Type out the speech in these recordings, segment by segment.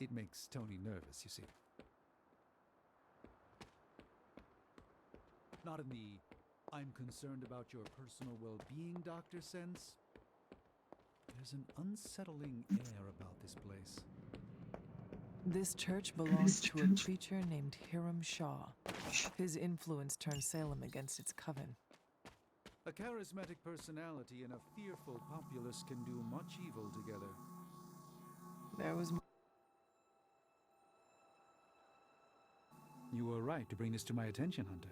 It makes Tony nervous, you see. Not in the I'm concerned about your personal well-being, doctor sense. There's an unsettling air about this place. This church belongs to a preacher named Hiram Shaw. His influence turned Salem against its coven. A charismatic personality and a fearful populace can do much evil together. There was... You were right to bring this to my attention, Hunter.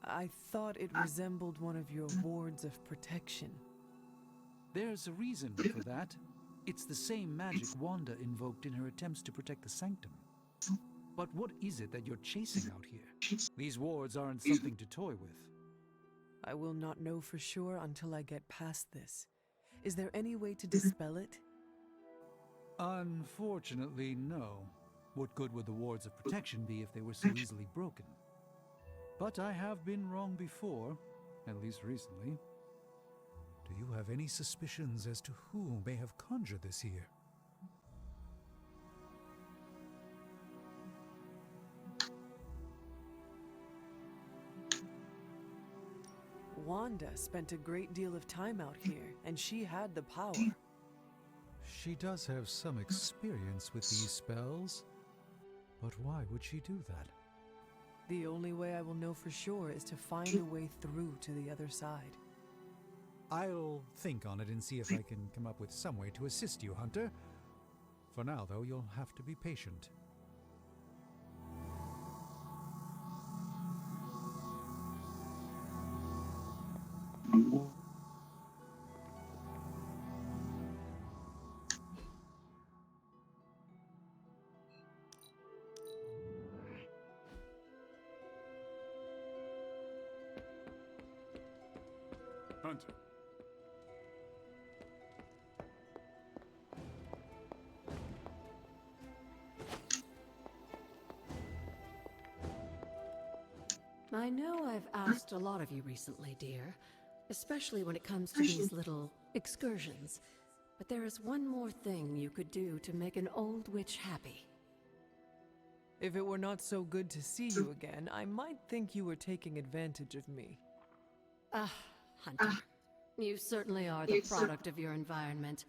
I thought it resembled one of your wards of protection. There's a reason for that. It's the same magic Wanda invoked in her attempts to protect the sanctum. But what is it that you're chasing out here? These wards aren't something to toy with. I will not know for sure until I get past this. Is there any way to dispel it? Unfortunately, no. What good would the wards of protection be if they were so easily broken? But I have been wrong before, at least recently. Do you have any suspicions as to who may have conjured this here? Wanda spent a great deal of time out here, and she had the power. She does have some experience with these spells, but why would she do that? The only way I will know for sure is to find a way through to the other side. I'll think on it and see if I can come up with some way to assist you, Hunter. For now, though, you'll have to be patient. Hunter. I know I've asked a lot of you recently, dear, especially when it comes to these little excursions. But there is one more thing you could do to make an old witch happy. If it were not so good to see you again, I might think you were taking advantage of me. Ah, Hunter. You certainly are the product of your environment.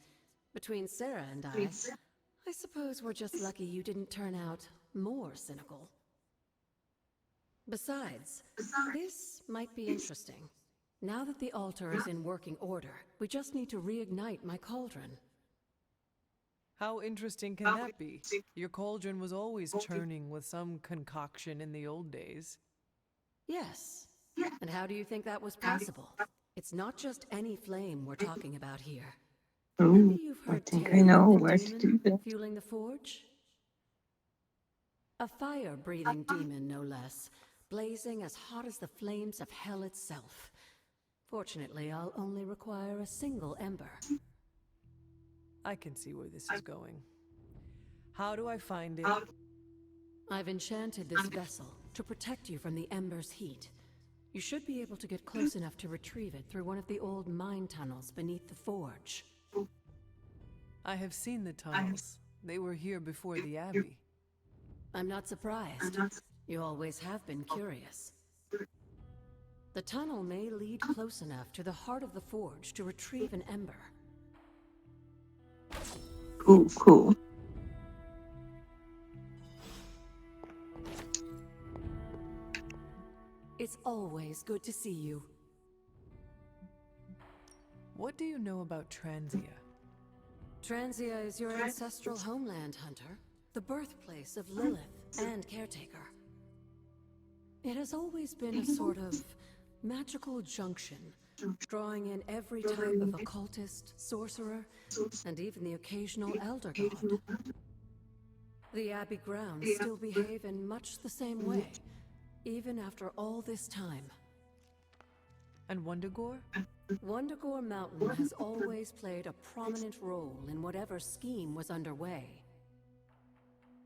Between Sarah and I suppose we're just lucky you didn't turn out more cynical. Besides, this might be interesting. Now that the altar is in working order, we just need to reignite my cauldron. How interesting can that be? Your cauldron was always churning with some concoction in the old days. Yes. And how do you think that was possible? It's not just any flame we're talking about here. Maybe you've heard I think I tales know of the where to do demon that. fueling the forge? A fire-breathing demon, no less, blazing as hot as the flames of hell itself. Fortunately, I'll only require a single ember. I can see where this is going. How do I find it? I've enchanted this vessel to protect you from the ember's heat. You should be able to get close enough to retrieve it through one of the old mine tunnels beneath the forge. I have seen the tunnels. They were here before the Abbey. I'm not surprised. You always have been curious. The tunnel may lead close enough to the heart of the forge to retrieve an ember. Cool. It's always good to see you. What do you know about Transia? Transia is your ancestral homeland, Hunter. The birthplace of Lilith and Caretaker. It has always been a sort of magical junction, drawing in every type of occultist, sorcerer, and even the occasional elder god. The Abbey grounds still behave in much the same way, even after all this time. And Wundagore? Wundagore Mountain has always played a prominent role in whatever scheme was underway.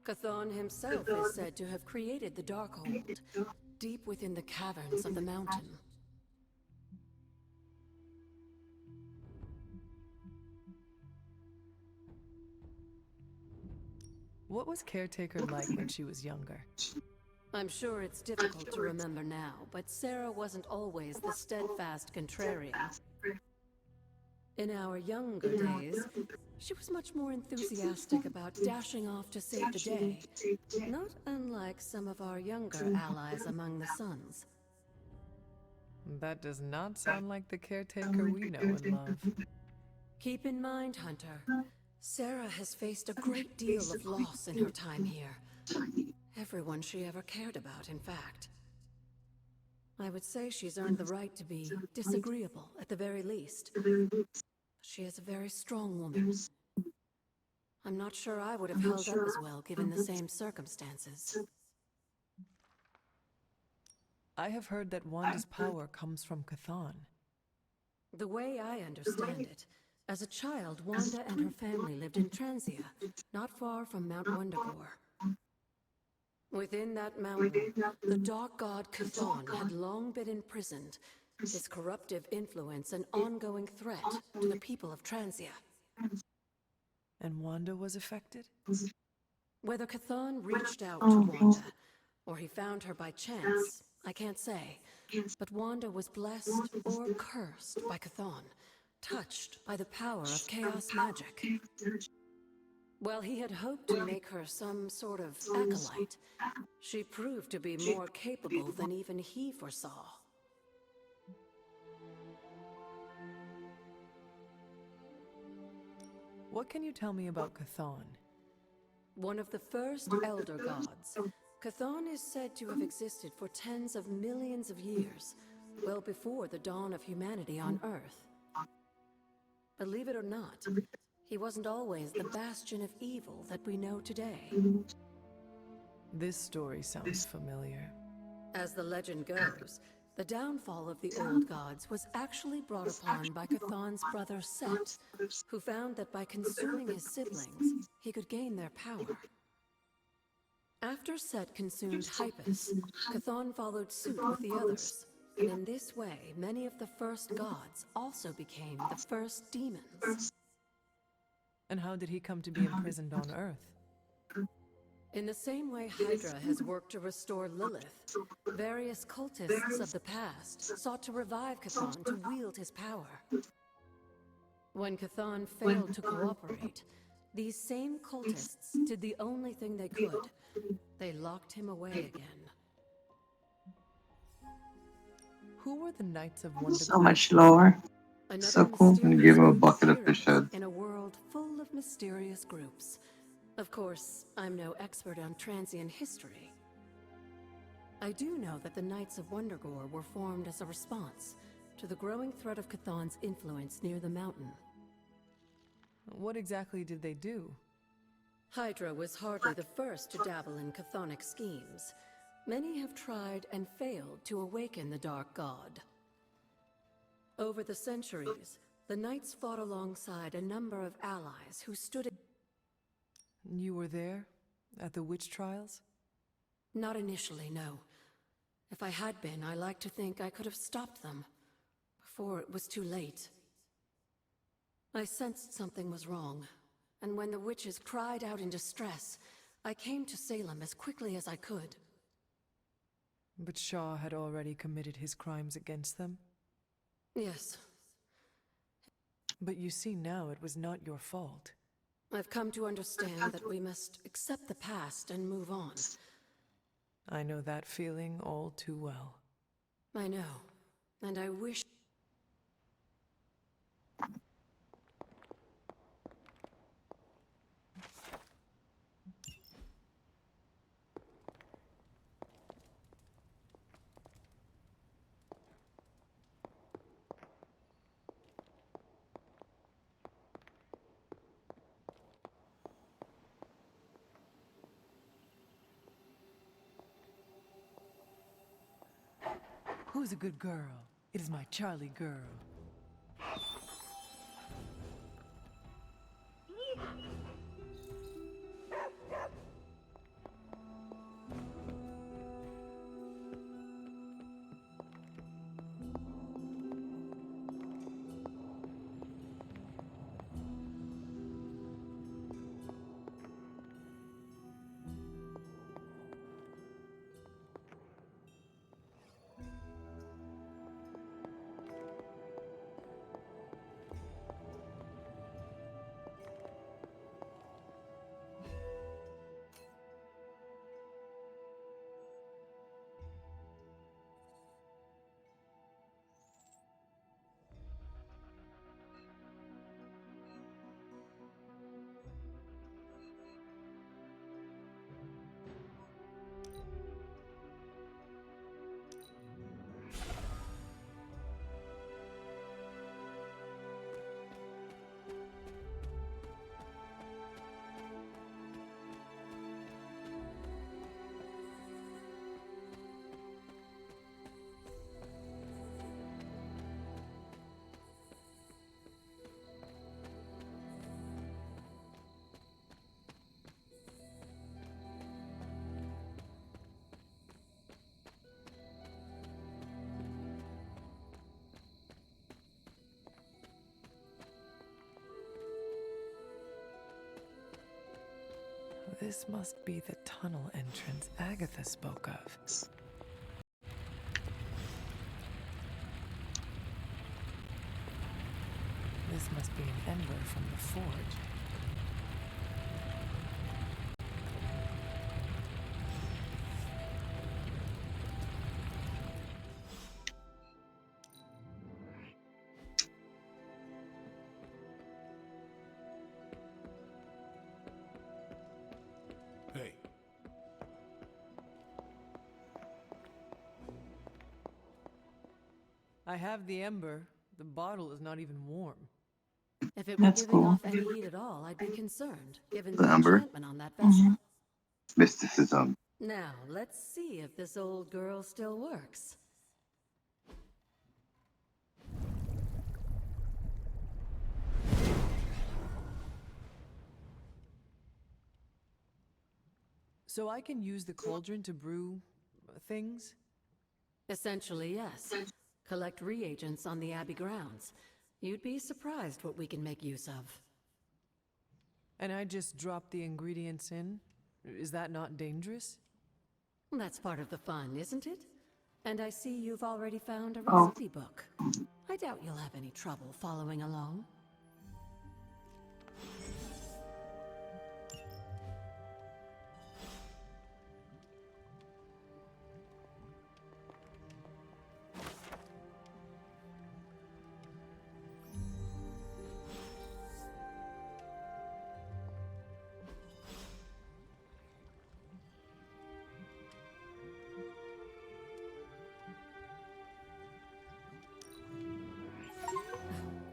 Chthon himself is said to have created the Darkhold, deep within the caverns of the mountain. What was Caretaker like when she was younger? I'm sure it's difficult to remember now, but Sarah wasn't always the steadfast contrarian. In our younger days, she was much more enthusiastic about dashing off to save the day, not unlike some of our younger allies among the Suns. That does not sound like the Caretaker we know and love. Keep in mind, Hunter, Sarah has faced a great deal of loss in her time here. Everyone she ever cared about, in fact. I would say she's earned the right to be disagreeable, at the very least. She is a very strong woman. I'm not sure I would have held up as well given the same circumstances. I have heard that Wanda's power comes from Chthon. The way I understand it, as a child, Wanda and her family lived in Transia, not far from Mount Wundagore. Within that mountain, the dark god Chthon had long been imprisoned, his corruptive influence an ongoing threat to the people of Transia. And Wanda was affected? Whether Chthon reached out to Wanda, or he found her by chance, I can't say. But Wanda was blessed or cursed by Chthon, touched by the power of chaos magic. While he had hoped to make her some sort of acolyte, she proved to be more capable than even he foresaw. What can you tell me about Chthon? One of the first Elder Gods, Chthon is said to have existed for tens of millions of years, well before the dawn of humanity on Earth. Believe it or not, he wasn't always the bastion of evil that we know today. This story sounds familiar. As the legend goes, the downfall of the old gods was actually brought upon by Chthon's brother Set, who found that by consuming his siblings, he could gain their power. After Set consumed Hypus, Chthon followed suit with the others, and in this way, many of the first gods also became the first demons. And how did he come to be imprisoned on Earth? In the same way Hydra has worked to restore Lilith, various cultists of the past sought to revive Chthon to wield his power. When Chthon failed to cooperate, these same cultists did the only thing they could. They locked him away again. Who were the Knights of Wonder? So much lower. So cool. I'm gonna give him a bucket of fish heads. In a world full of mysterious groups. Of course, I'm no expert on Transian history. I do know that the Knights of Wundagore were formed as a response to the growing threat of Chthon's influence near the mountain. What exactly did they do? Hydra was hardly the first to dabble in chthonic schemes. Many have tried and failed to awaken the Dark God. Over the centuries, the Knights fought alongside a number of allies who stood... You were there? At the witch trials? Not initially, no. If I had been, I like to think I could have stopped them before it was too late. I sensed something was wrong, and when the witches cried out in distress, I came to Salem as quickly as I could. But Shaw had already committed his crimes against them? Yes. But you see now it was not your fault. I've come to understand that we must accept the past and move on. I know that feeling all too well. I know, and I wish... Who's a good girl? It is my Charlie girl. This must be the tunnel entrance Agatha spoke of. This must be an ember from the forge. Hey. I have the ember. The bottle is not even warm. If it were That's giving cool. off any heat at all, I'd be concerned, given The the ember. enchantment on that vessel. Mysticism. Now, let's see if this old girl still works. So I can use the cauldron to brew things? Essentially, yes. Collect reagents on the Abbey grounds. You'd be surprised what we can make use of. And I just drop the ingredients in? Is that not dangerous? That's part of the fun, isn't it? And I see you've already found a Oh. recipe book. I doubt you'll have any trouble following along.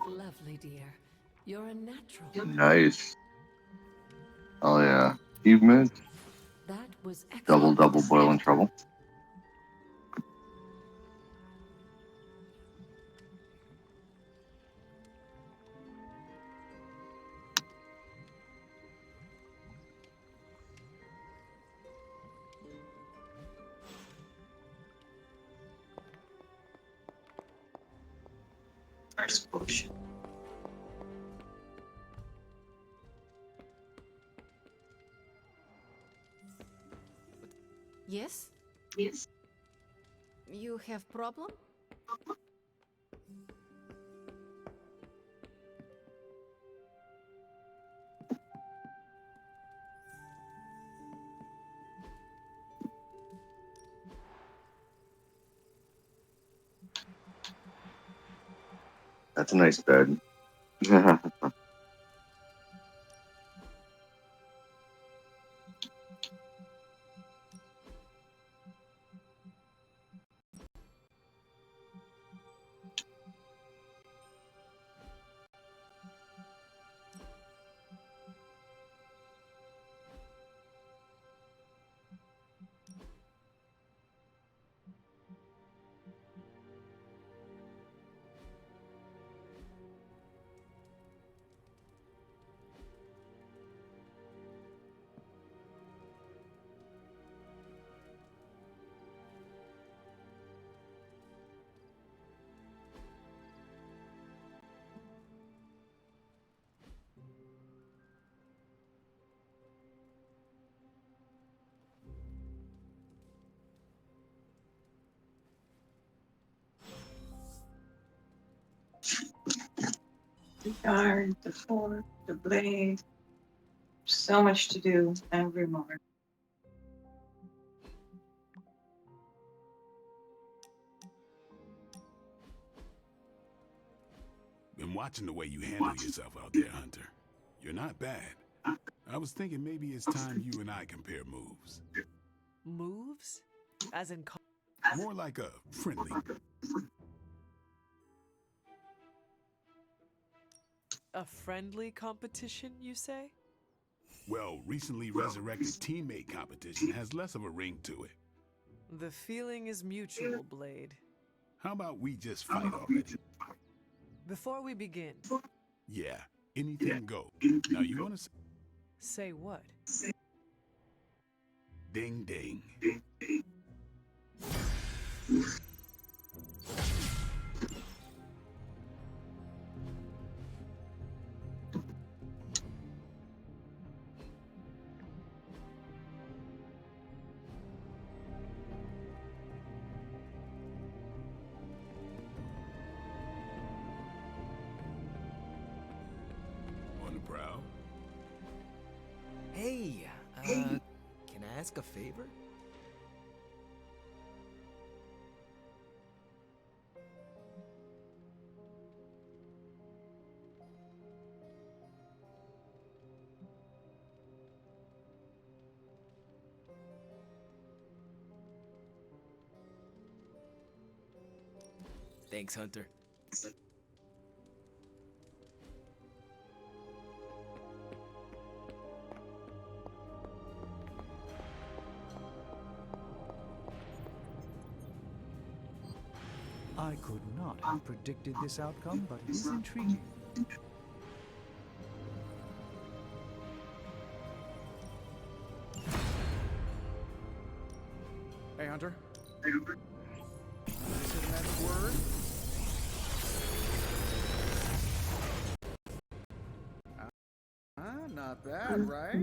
Lovely, dear. You're a natural. Nice. Oh yeah. Achievement. That was Double excellent. boil in trouble. First potion. Yes? Yes. You have problem? That's a nice bed. The guard, the fork, the blade. So much to do every morning. Been watching the way you handle yourself out there, Hunter. You're not bad. I was thinking maybe it's time you and I compare moves. Moves? As in... More like a friendly. A friendly competition, you say? Well, recently resurrected teammate competition has less of a ring to it. The feeling is mutual, Blade. How about we just fight already? Before we begin, Yeah, anything go. Now you want to say what? ding ding. ask a favor? Thanks, Hunter. I could not have predicted this outcome, but it is intriguing. Hey, Hunter. This is a magic word. Not bad, right?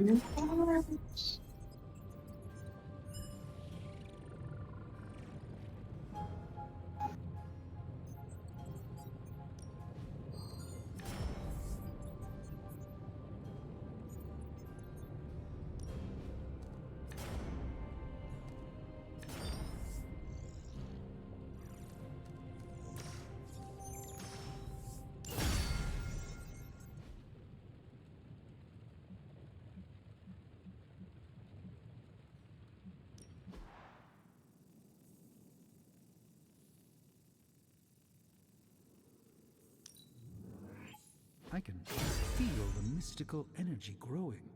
I can feel the mystical energy growing.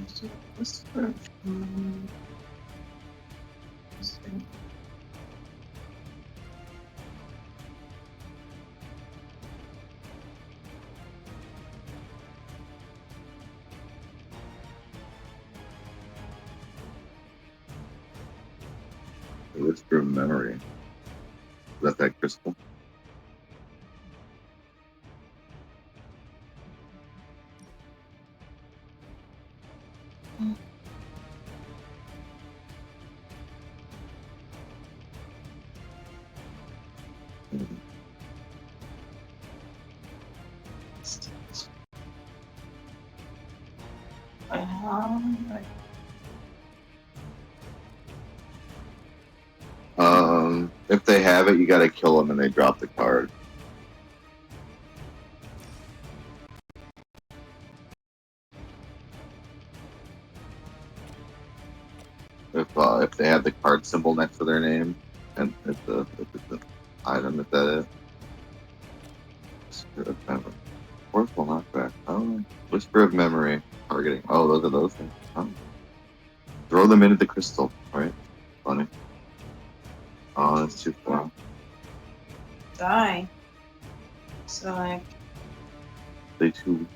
so whisper. The Whisper of Memory. Is that crystal? Right. If they have it, you gotta kill them and they drop the card. If they have the card symbol next to their name, and if it's an item, is that it? Whisper of Memory. Forceful knockback. Oh, Whisper of Memory. Targeting. Oh, those are those things. Oh. Throw them into the crystal. Right? Funny. Oh, that's too far. Die. So like They too.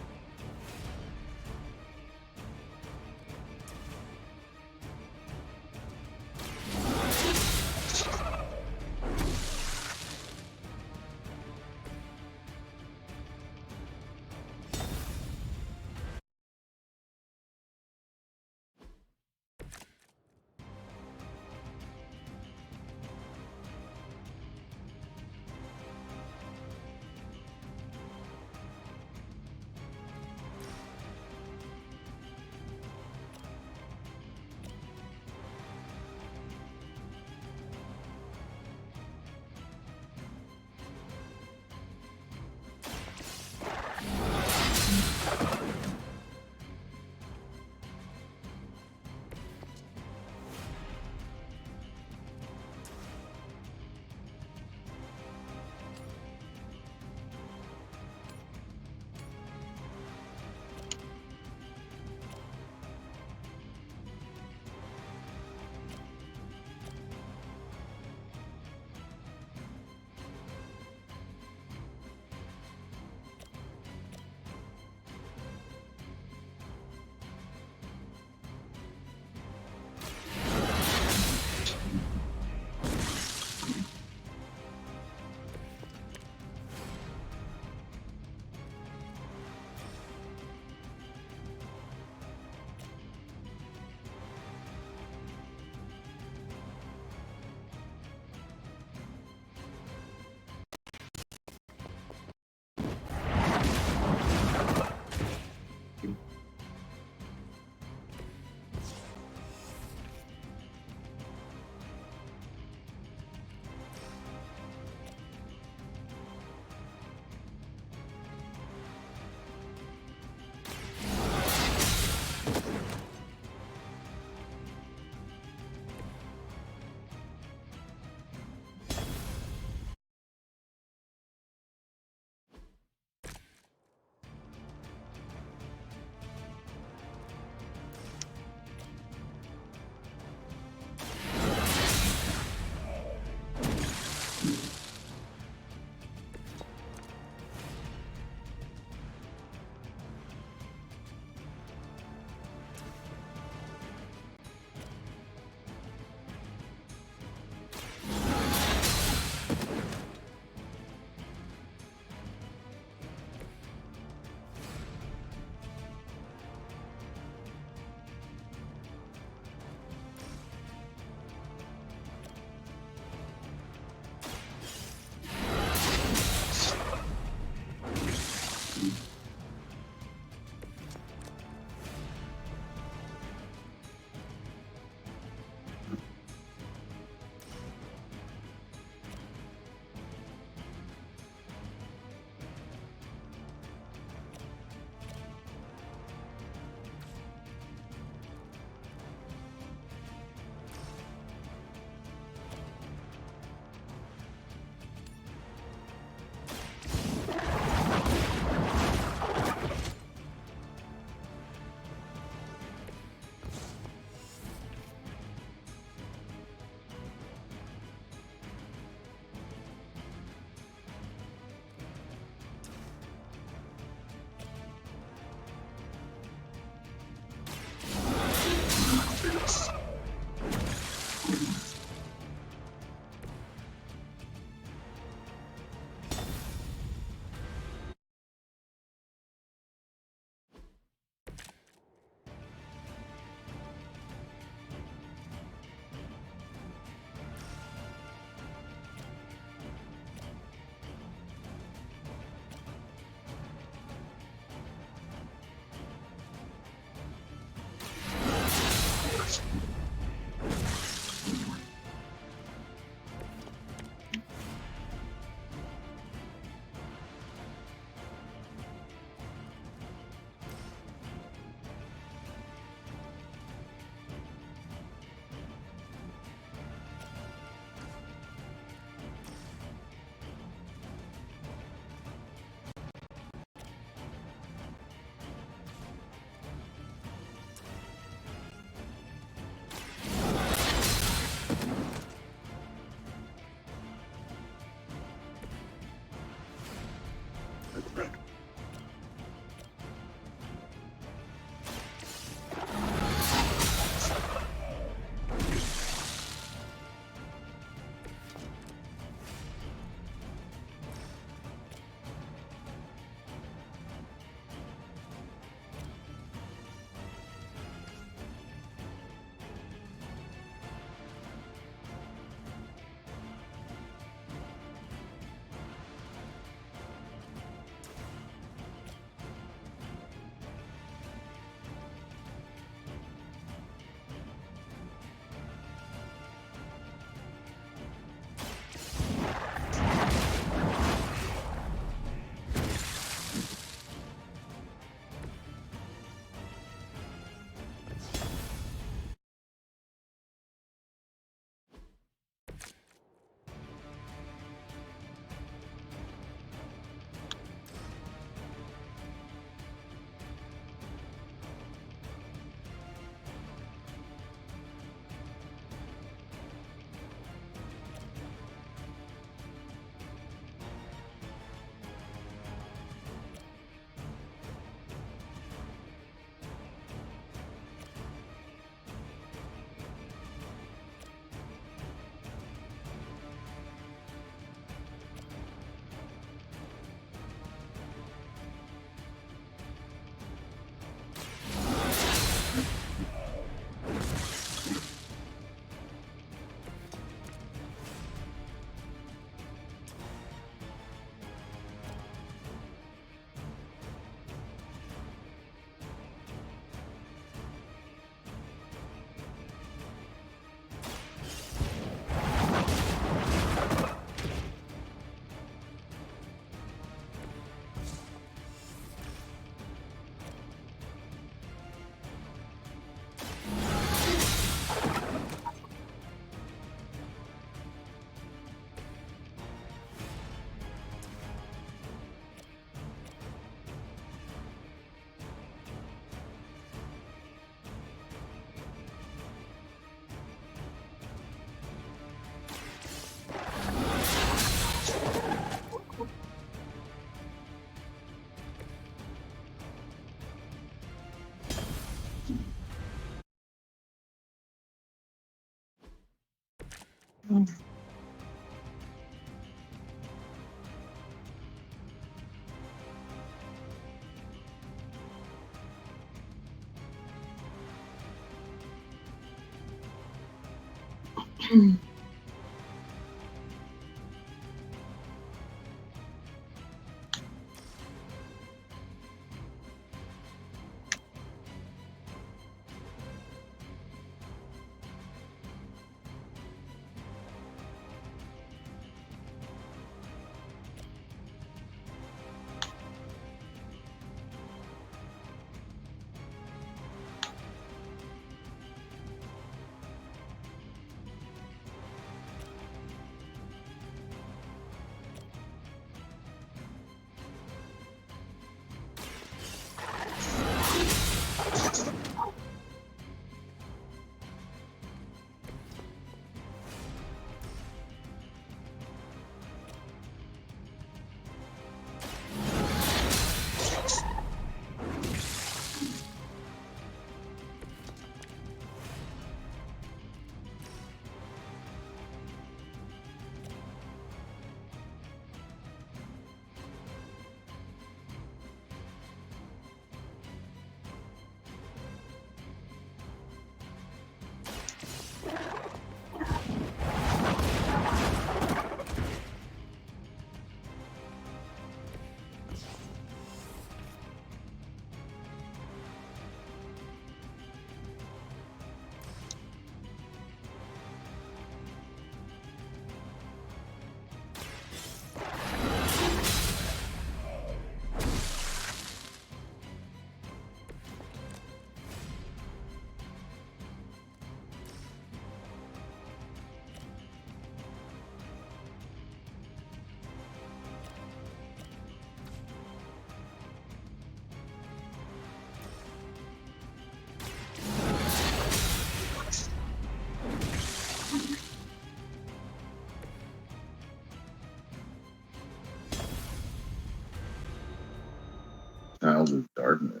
Child of darkness.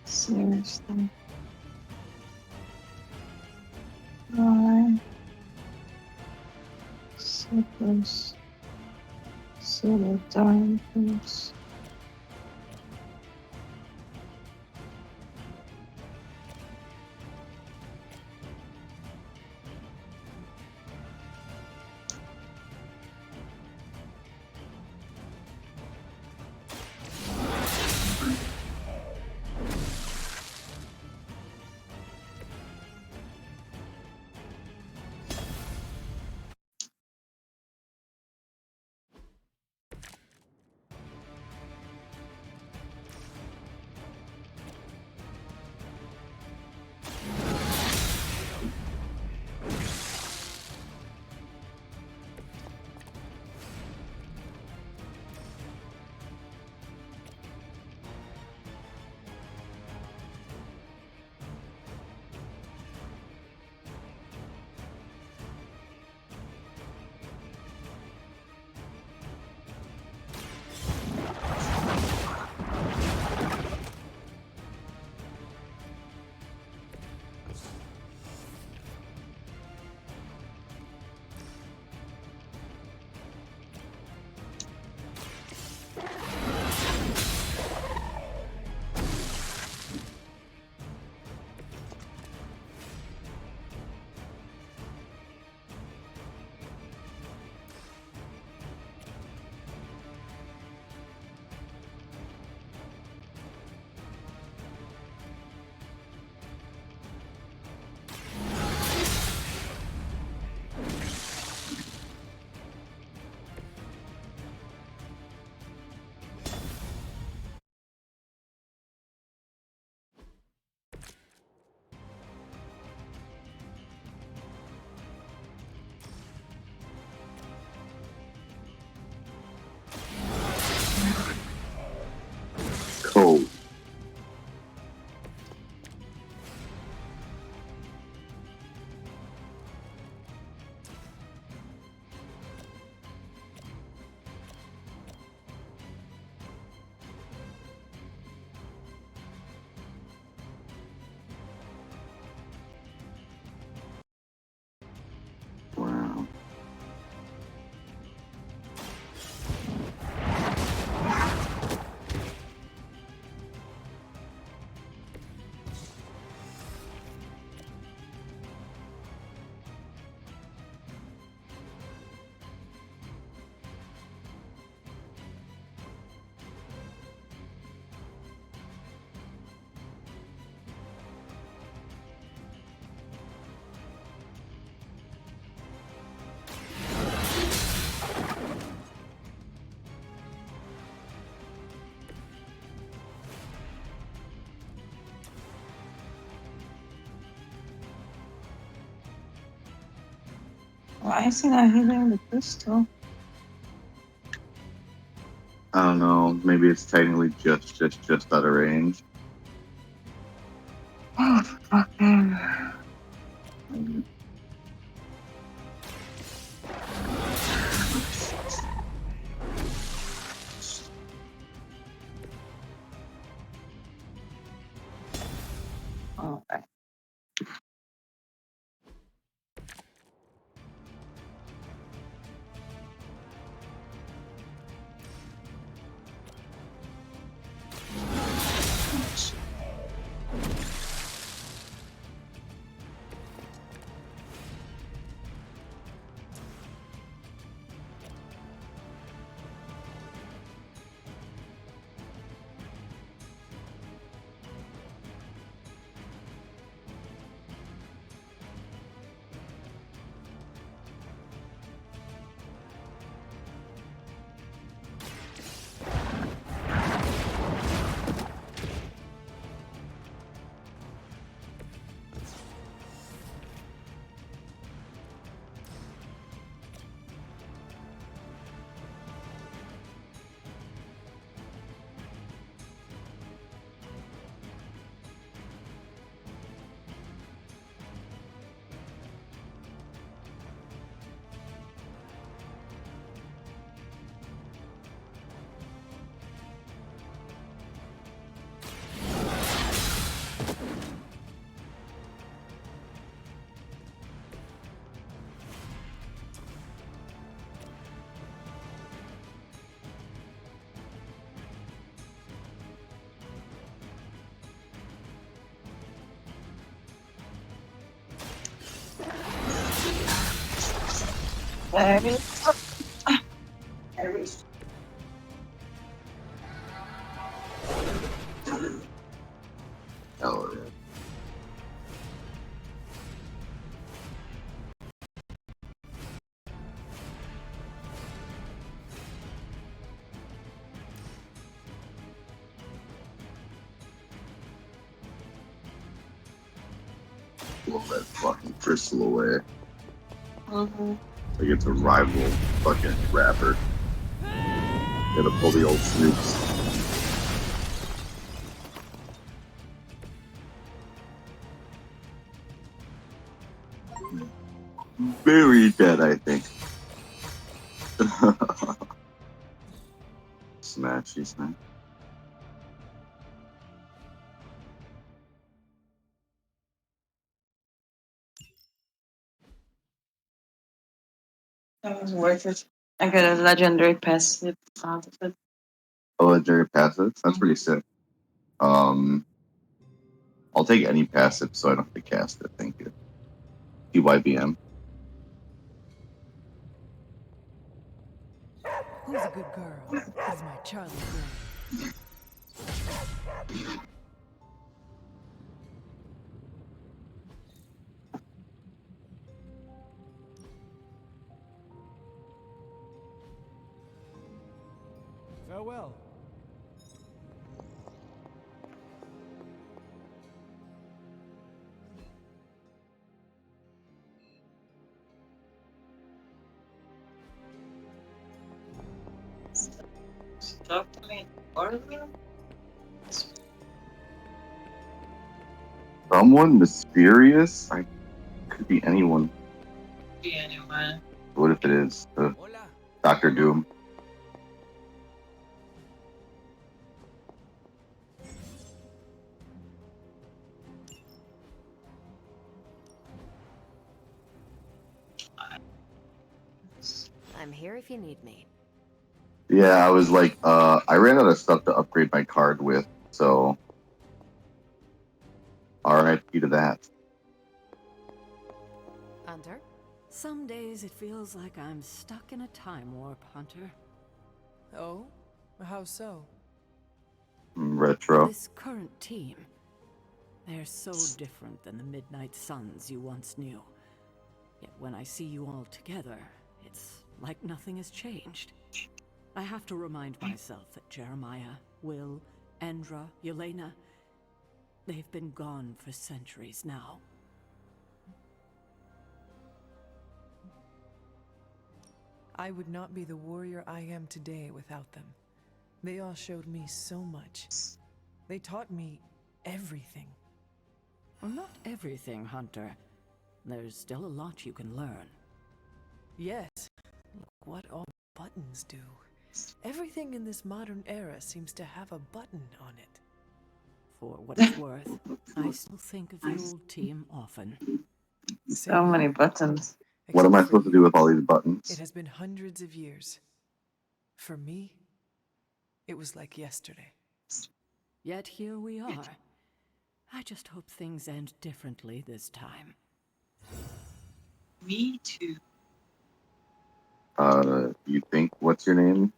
Seriously. Why? So close. So darn close. Why is he not hitting the crystal? I don't know. Maybe it's technically just out of range. Oh, fucking. Oh, okay. There it is. There it is. Oh, yeah. Blow that fucking crystal away. Mm-hmm. Like it's a rival fucking rapper. Gotta pull the old snoops. Very dead, I think. Smashy smash. That was worth it. I got a legendary passive out of it. Oh, legendary passive? That's pretty sick. I'll take any passive so I don't have to cast it. Thank you. TYBM. Who's a good girl? Who's my Charlie girl? Farewell. Talk to me. Or Someone mysterious? I could be anyone. be anyone. What if it is Dr. Doom? I'm here if you need me. Yeah, I was like, I ran out of stuff to upgrade my card with, so RIP to that. Hunter? Some days it feels like I'm stuck in a time warp, Hunter. Oh? How so? Retro. This current team, they're so different than the Midnight Suns you once knew. Yet when I see you all together, it's like nothing has changed. I have to remind myself that Jeremiah, Will, Andra, Yelena, they've been gone for centuries now. I would not be the warrior I am today without them. They all showed me so much. They taught me everything. Well, not everything, Hunter. There's still a lot you can learn. Yes, look what all buttons do. Everything in this modern era seems to have a button on it. For what it's worth, I still think of the old team often. So many buttons. What am I Except for supposed to do you. with all these It buttons? has been hundreds of years. For me, it was like yesterday. Yet here we are. I just hope things end differently this time. Me too. You think, what's your name?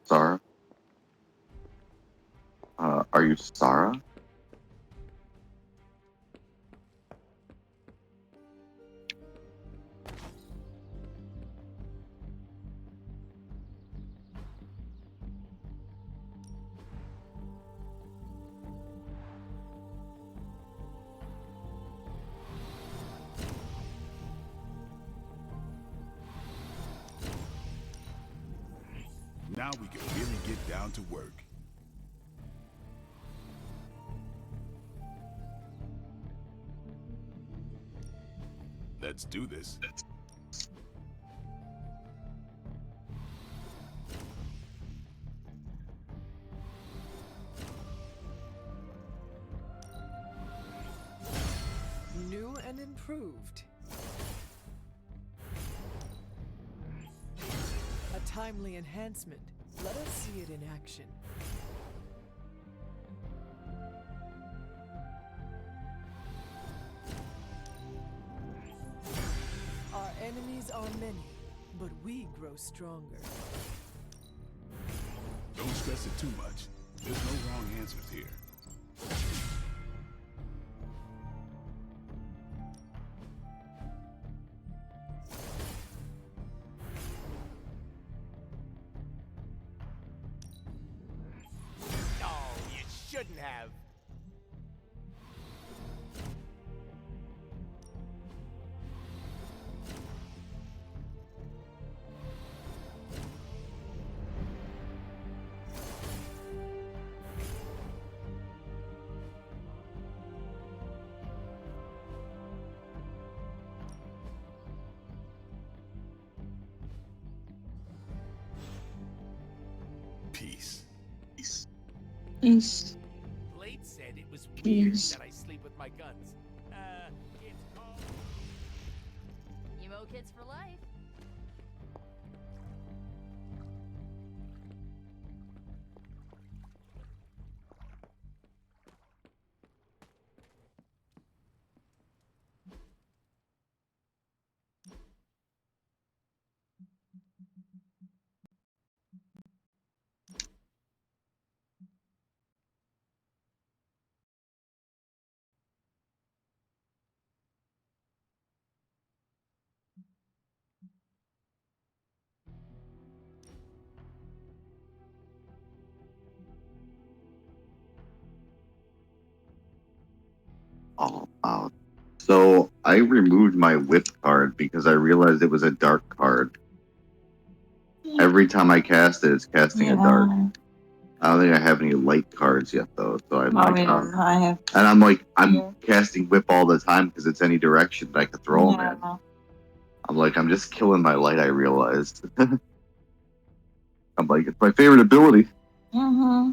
Sarah? Are you Sarah? Now we can really get down to work. Let's do this. New and improved. A timely enhancement. Let us see it in action. Our enemies are many, but we grow stronger. Don't stress it too much. There's no wrong answers here. Oh, you shouldn't have. Peace. Peace. Blade said it was weird Peace. that I sleep with my guns. It's called... Emo kids for life. Oh, wow. So I removed my whip card because I realized it was a dark card. Every time I cast it, it's casting a dark. I don't think I have any light cards yet, though. So I'm like, I have. and I'm like, I'm casting whip all the time because it's any direction that I could throw them in. I'm like, I'm just killing my light. I realized. I'm like, it's my favorite ability. Mm-hmm.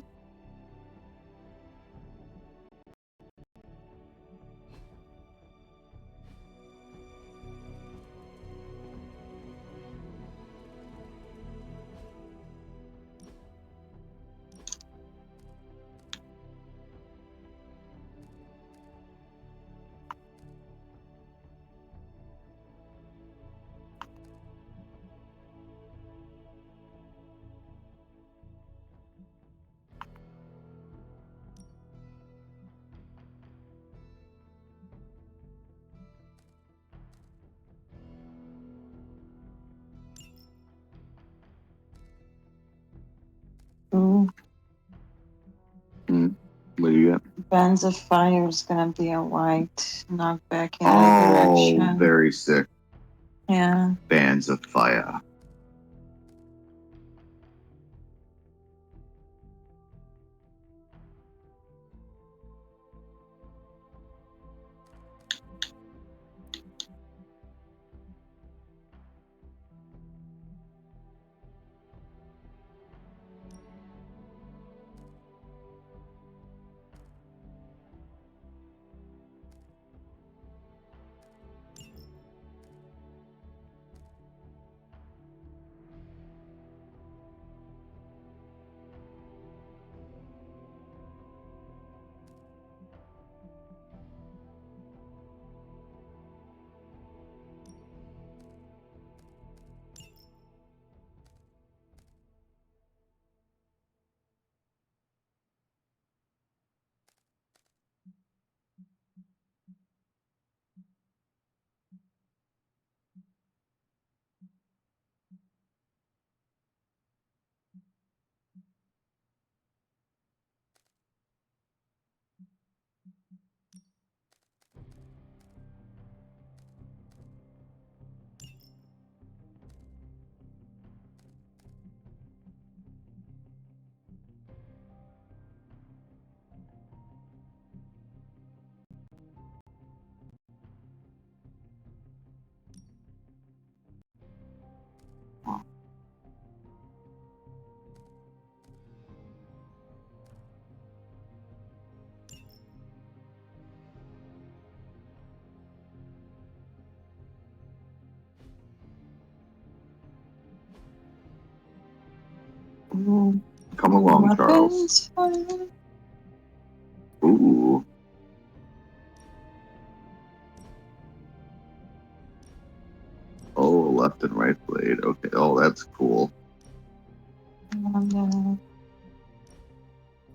Ooh, What do you got? Bands of Fire is gonna be a white knockback in Oh, direction. very sick. Yeah. Bands of Fire. Ooh. Come along, Charles. Weapons? Ooh. Oh, left and right blade. Okay. Oh, that's cool. Oh,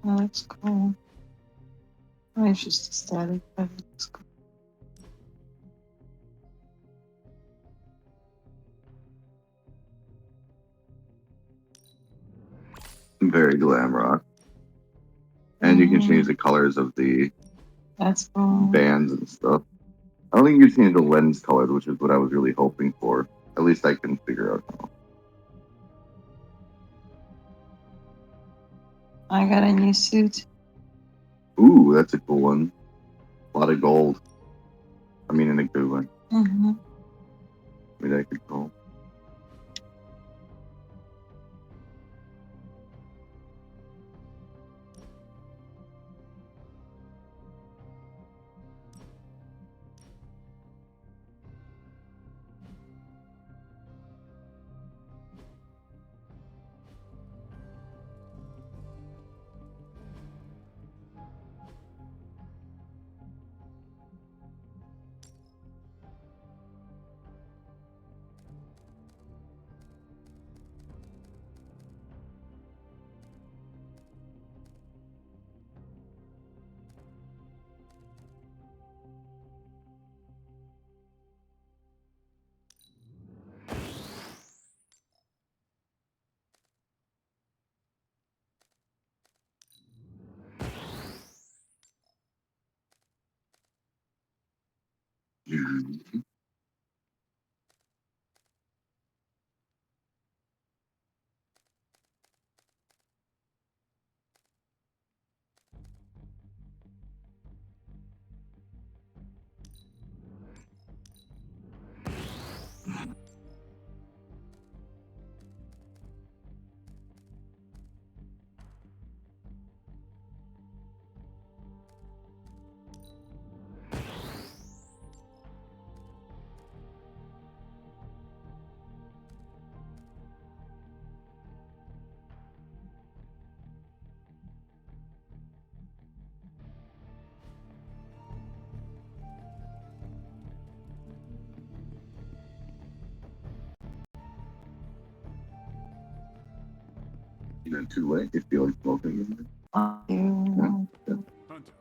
that's cool. Oh, it's just a static, but it's cool. Very glam rock. And you can change the colors of the That's cool. bands and stuff. I don't think you can change the lens color, which is what I was really hoping for. At least I can figure out how. I got a new suit. Ooh, that's a cool one. A lot of gold. I mean, in a good way. Mm-hmm. I mean, that could go. Mhm. Is it too late? You feel like smoking again? Yeah. Hunter.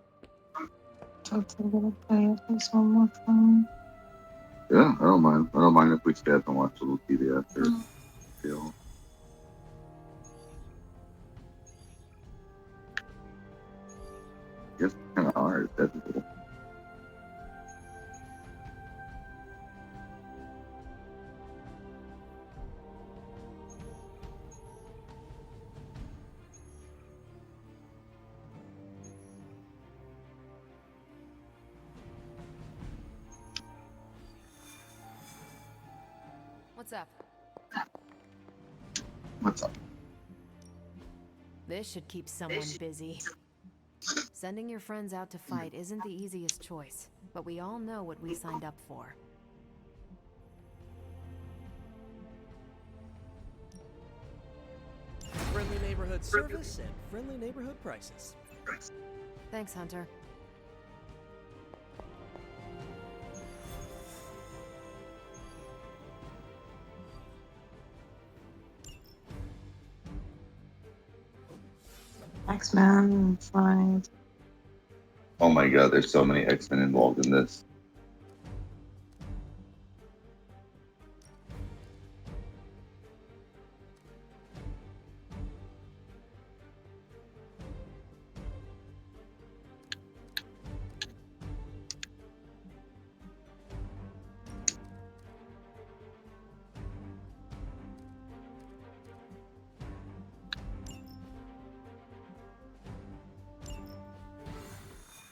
Totally gonna play it this one more time. Yeah, I don't mind. I don't mind if we stay up and watch a little TV after. Feel. I guess it's kind of hard. That's cool. What's up? What's up? This should keep someone busy. Sending your friends out to fight isn't the easiest choice, but we all know what we signed up for. Friendly neighborhood service and friendly neighborhood prices. Thanks, Hunter. X-Men, fine. Oh my god, there's so many X-Men involved in this.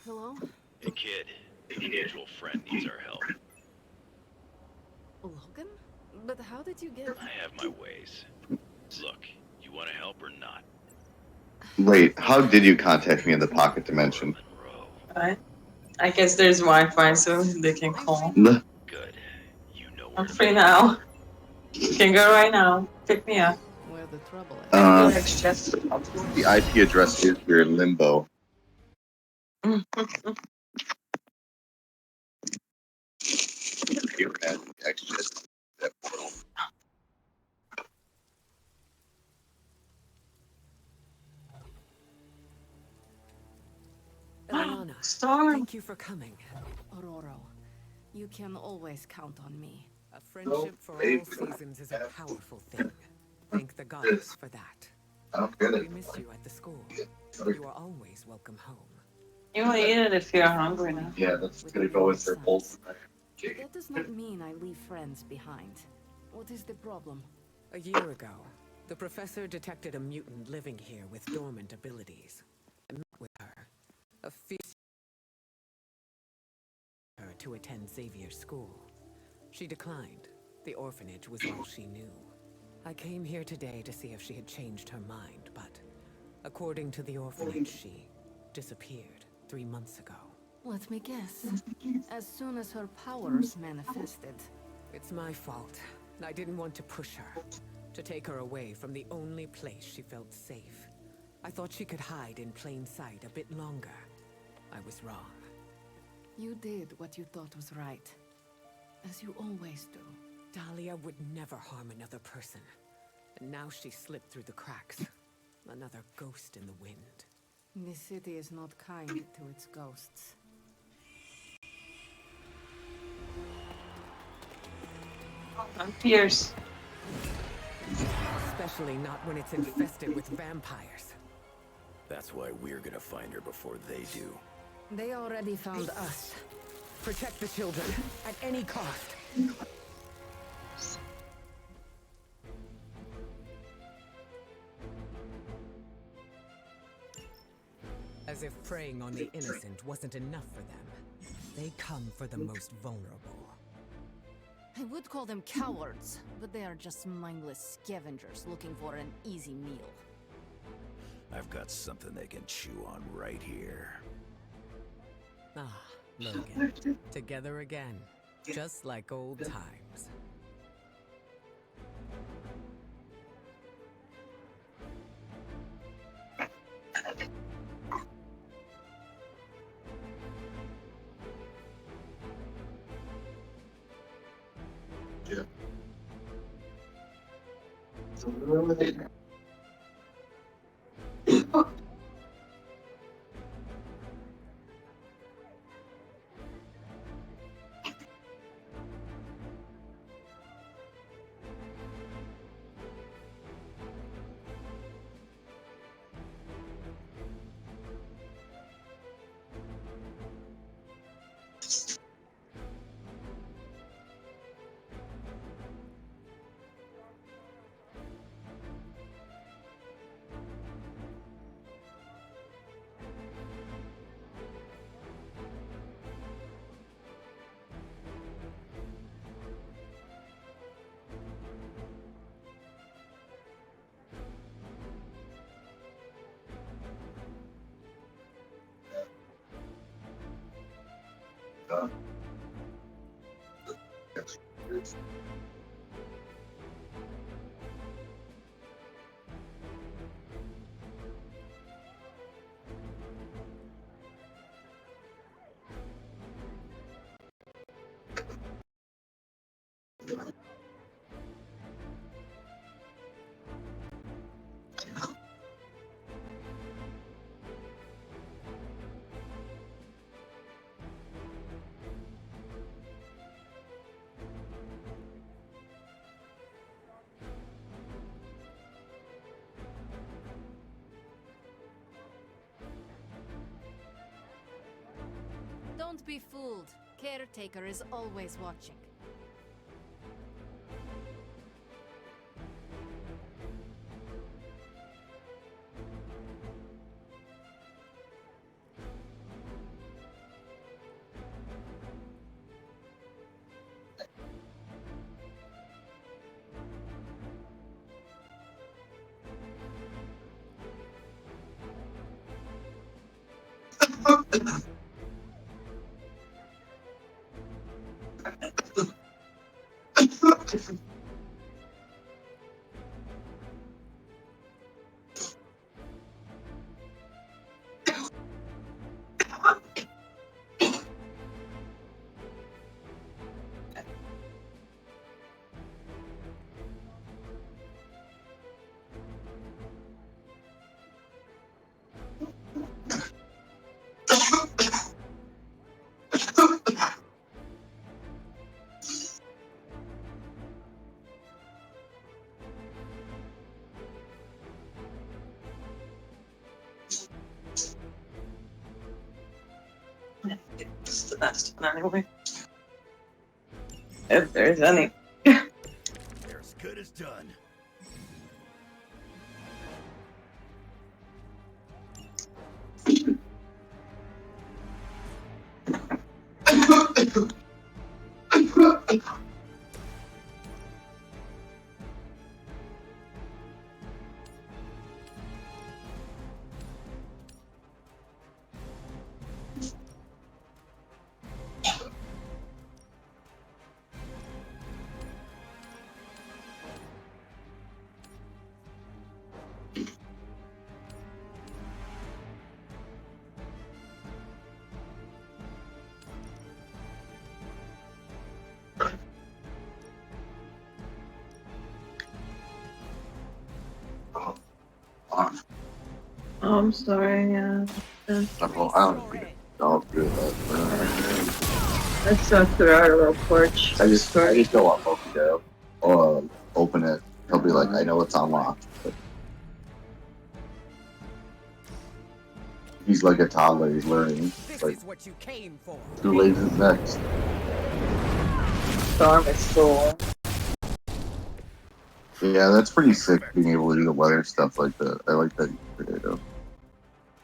Hello? Hey kid, a mutual friend needs our help. Logan? But how did you get... I have my ways. Look, you want to help or not? Wait, how did you contact me in the pocket dimension? Right. I guess there's Wi-Fi, so they can call. Good. You know where I'm free now. You can go right now. Pick me up. With the trouble is. The IP address is here in limbo. Here at XJS, that portal. Eliana, Storm. thank you for coming. Aurora, you can always count on me. A friendship for all seasons is a powerful thing. Thank the goddess for that. I'm good We at miss you at the school. You are always welcome home. You will eat it if you're hungry now. Yeah, that's With gonna all go your with their sons. bolt. But that does not mean I leave friends behind. What is the problem? A year ago, the professor detected a mutant living here with dormant abilities. I met with her. A fierce her to attend Xavier's school. She declined. The orphanage was all she knew. I came here today to see if she had changed her mind, but according to the orphanage, she disappeared 3 months ago. Let me guess. As soon as her powers manifested. It's my fault. I didn't want to push her, to take her away from the only place she felt safe. I thought she could hide in plain sight a bit longer. I was wrong. You did what you thought was right. As you always do. Dahlia would never harm another person. And now she slipped through the cracks. Another ghost in the wind. This city is not kind to its ghosts. I'm fierce. Especially not when it's infested with vampires. That's why we're gonna find her before they do. They already found us. Protect the children, at any cost. As if preying on the innocent wasn't enough for them. They come for the most vulnerable. I would call them cowards, but they are just mindless scavengers looking for an easy meal. I've got something they can chew on right here. Ah, Logan. Together again. Just like old times. Yeah. Don't be fooled. Caretaker is always watching. last one anyway. If there's any. They're as good as done. Oh, I'm sorry. Yeah. I'll do that. Let's go through our little porch. I just go up there. Or open it. He'll be like, I know it's unlocked. But he's like a toddler. He's learning. This Like, is what you came for. who lays is next? Storm is cool. Yeah, that's pretty sick being able to do the weather stuff like that. I like that potato.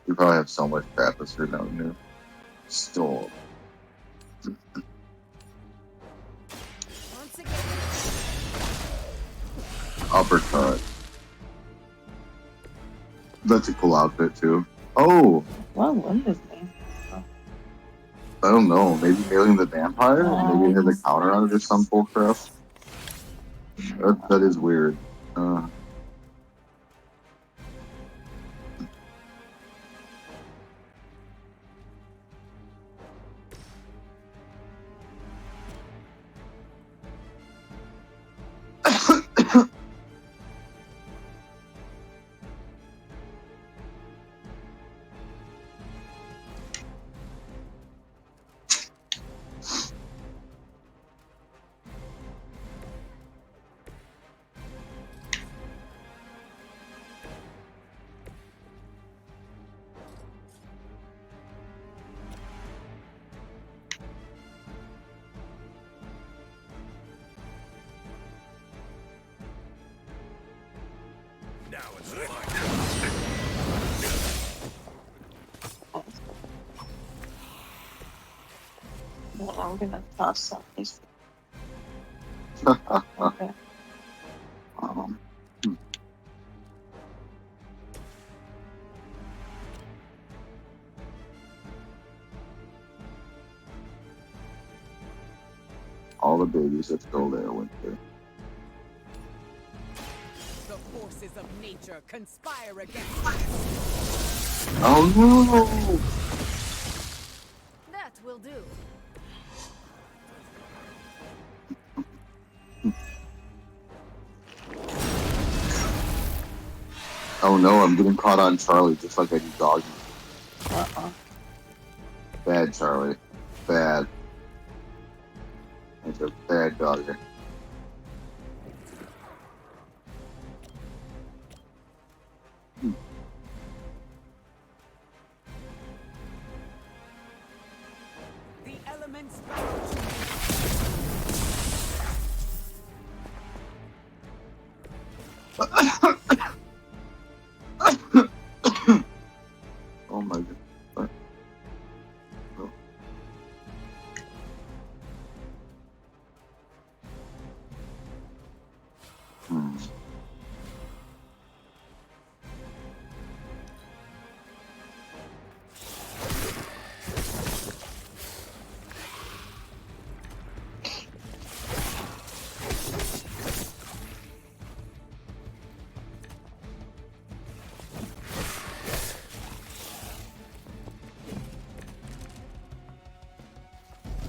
You probably have so much crap that's written out here. Storm. Once again. Uppercut. That's a cool outfit too. Oh, What is it? I don't know. Maybe Alien the Vampire? Maybe it has a counter on it or some bull crap. That is weird. Now it's Well, I'm gonna toss some of these. Okay. All the babies that go there went there. The forces of nature conspire against us. Oh no! That will do. Oh no, I'm getting caught on Charlie just like I do doggy. Bad Charlie. Bad. It's a bad doggy. The elements bow to me. Oh my god. Oh.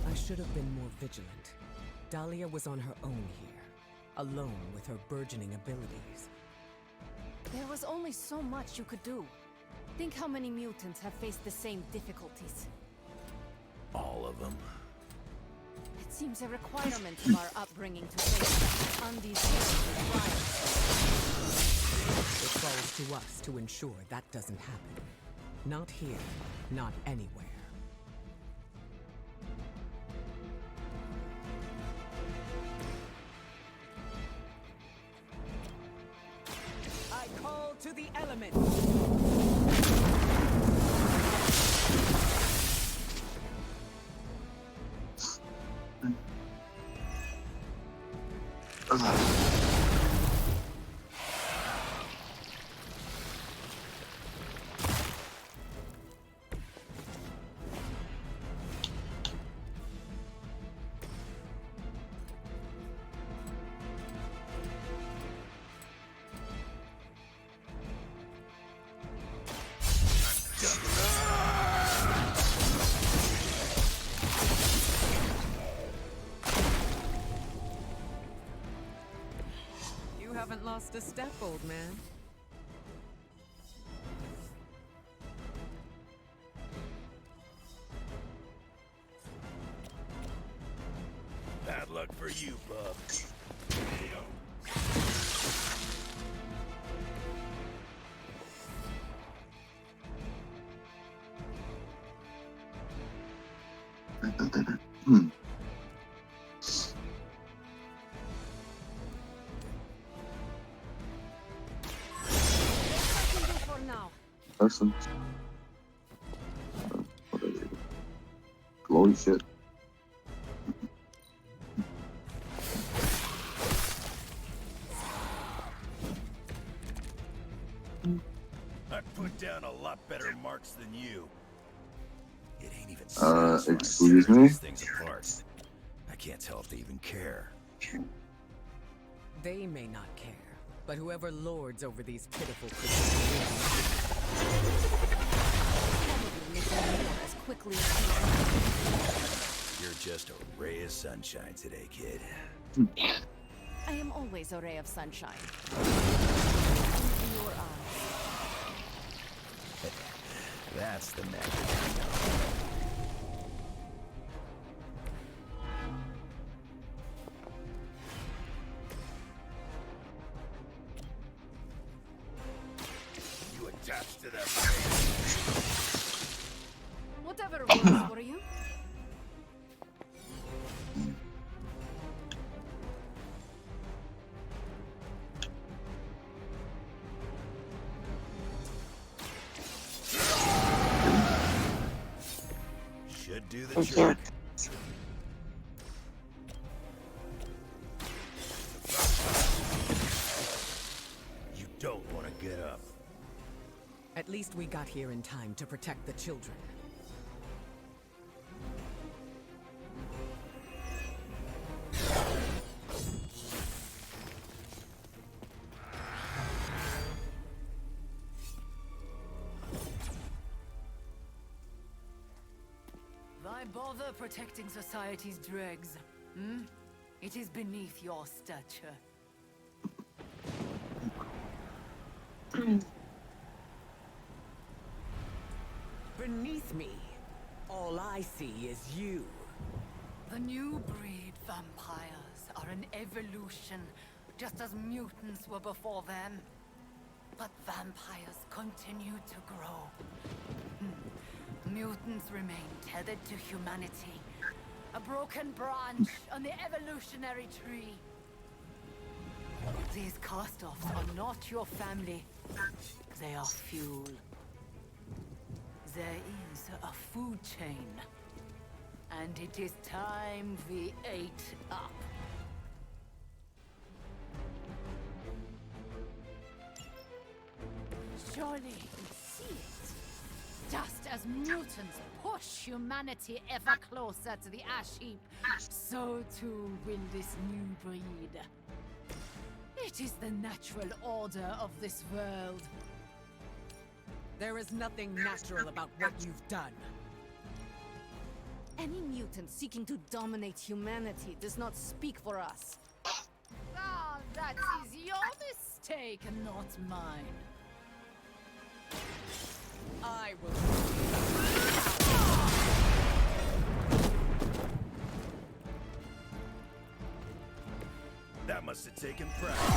I should have been more vigilant. Dahlia was on her own here, alone with her burgeoning abilities. There was only so much you could do. Think how many mutants have faced the same difficulties. all of them. It seems a requirement of our upbringing to face undesirable trials. It falls to us to ensure that doesn't happen. Not here, not anywhere. to the elements! You haven't lost a step, old man. Bad luck for you, bub. Person. What are they? Glowy shit. I put down a lot better marks than you. It ain't even excuse tearing me? these things apart. I can't tell if they even care. They may not care, but whoever lords over these pitiful creatures as quickly as You're just a ray of sunshine today, kid. I am always a ray of sunshine. In your eyes. That's the magic I know. You attached to that Whatever works for you. should do the trick. You don't want to get up. At least we got here in time to protect the children. Why bother protecting society's dregs? Hmm? It is beneath your stature. Beneath me, all I see is you. The new breed vampires are an evolution, just as mutants were before them. But vampires continue to grow. Mutants remain tethered to humanity, a broken branch on the evolutionary tree. These cast-offs are not your family. They are fuel. There is a food chain, and it is time we ate up. Surely you see it. Just as mutants push humanity ever closer to the ash heap, so too will this new breed. It is the natural order of this world. There is nothing natural about what you've done. Any mutant seeking to dominate humanity does not speak for us. Ah, that is your mistake, not mine. I will. That must have taken practice.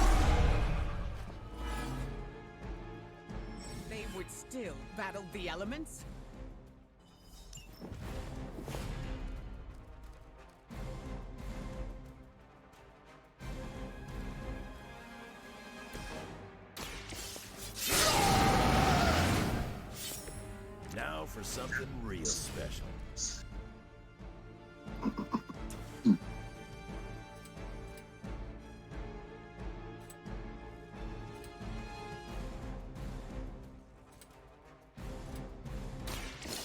They would still battle the elements? now for something real special.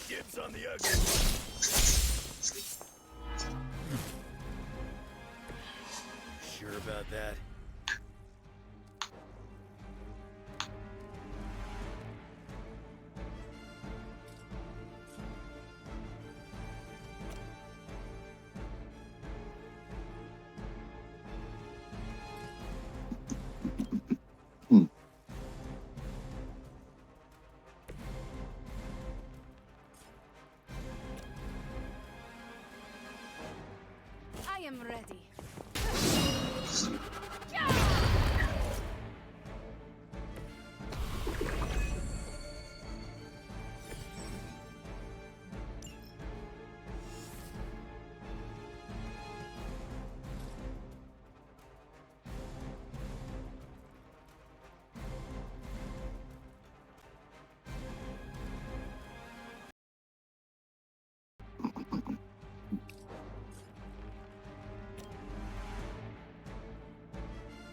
Dibs on the ugly. Sure about that? I am ready.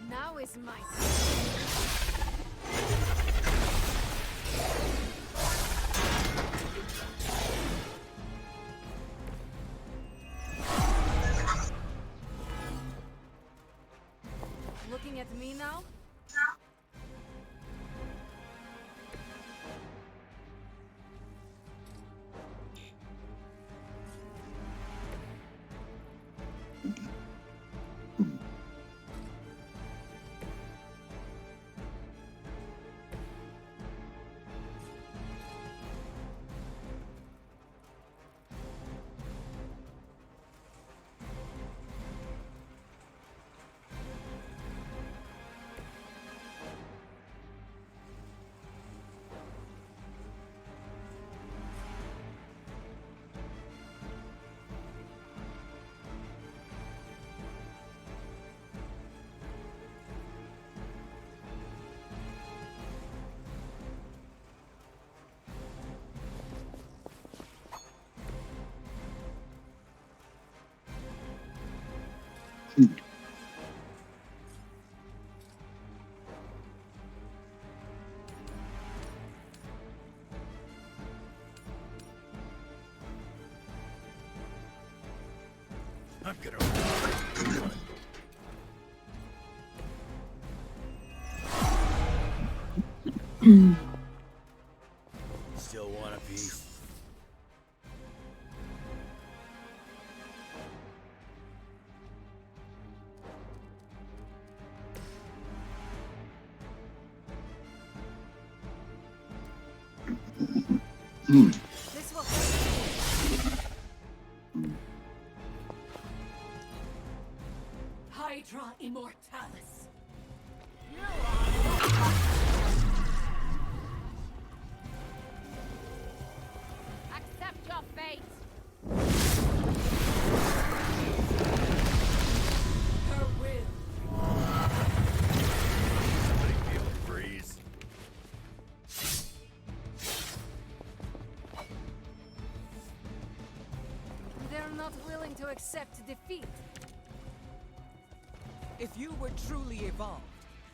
Now is my time. Looking at me now? I'm gonna Still want a piece? This will Hydra Immortalis. You are accept your fate. Her will. Somebody feel the breeze? They're not willing to accept defeat. If you were truly evolved,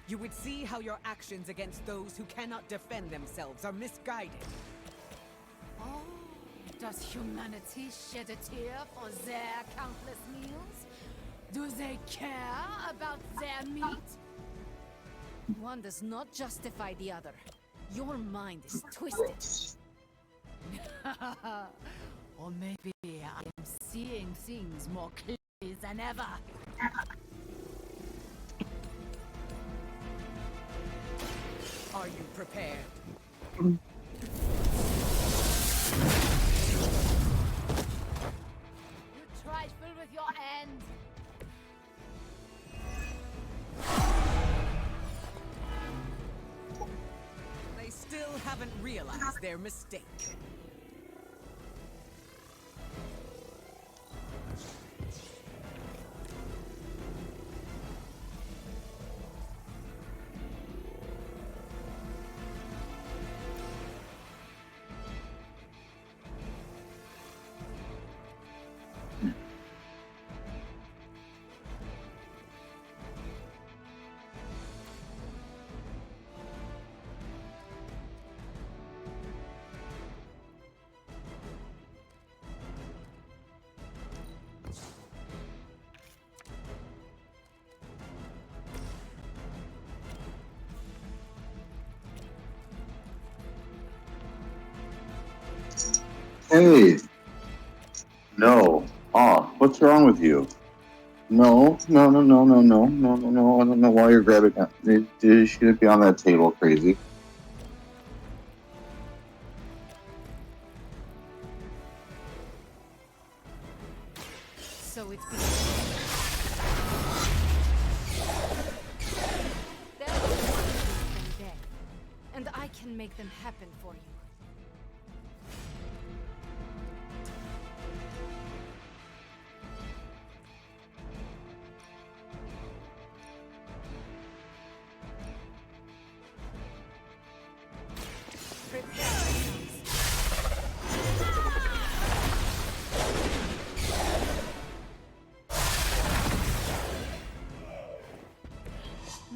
you would see how your actions against those who cannot defend themselves are misguided. Oh, does humanity shed a tear for their countless meals? Do they care about their meat? One does not justify the other. Your mind is twisted. Or maybe I am seeing things more clearly than ever. Are you prepared? You trifle with your end. They still haven't realized their mistake. Hey, no. Oh, what's wrong with you? No, no, no, no, no, no, no, no, no. I don't know why you're grabbing that. You shouldn't be on that table, crazy. So it's dead, and I can make them happen for you.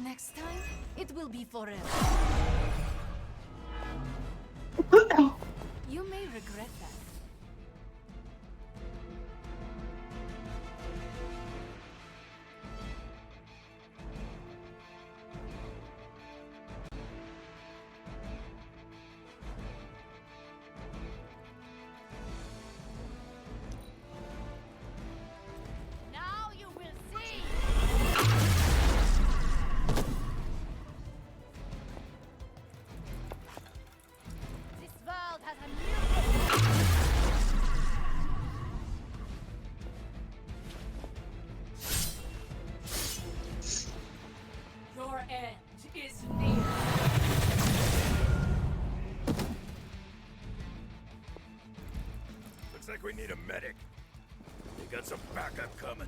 Next time, it will be forever. You may regret that. Now you will see! This world has a new... Your end is near. Looks like we need a medic. We got some backup coming.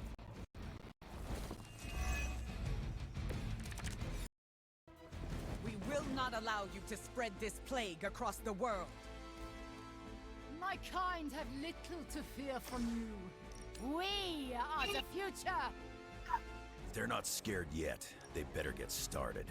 We will not allow you to spread this plague across the world. My kind have little to fear from you. We are the future. If they're not scared yet, they better get started.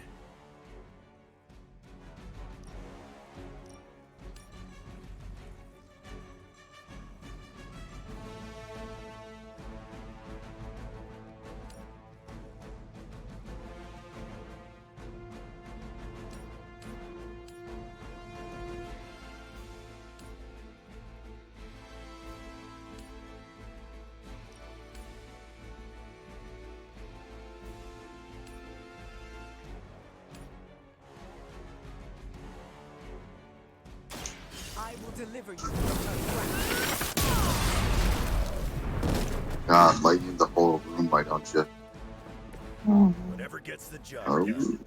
I will deliver you from her grasp. God, lighten the whole room, why don't you? Whatever gets the job Oh. done.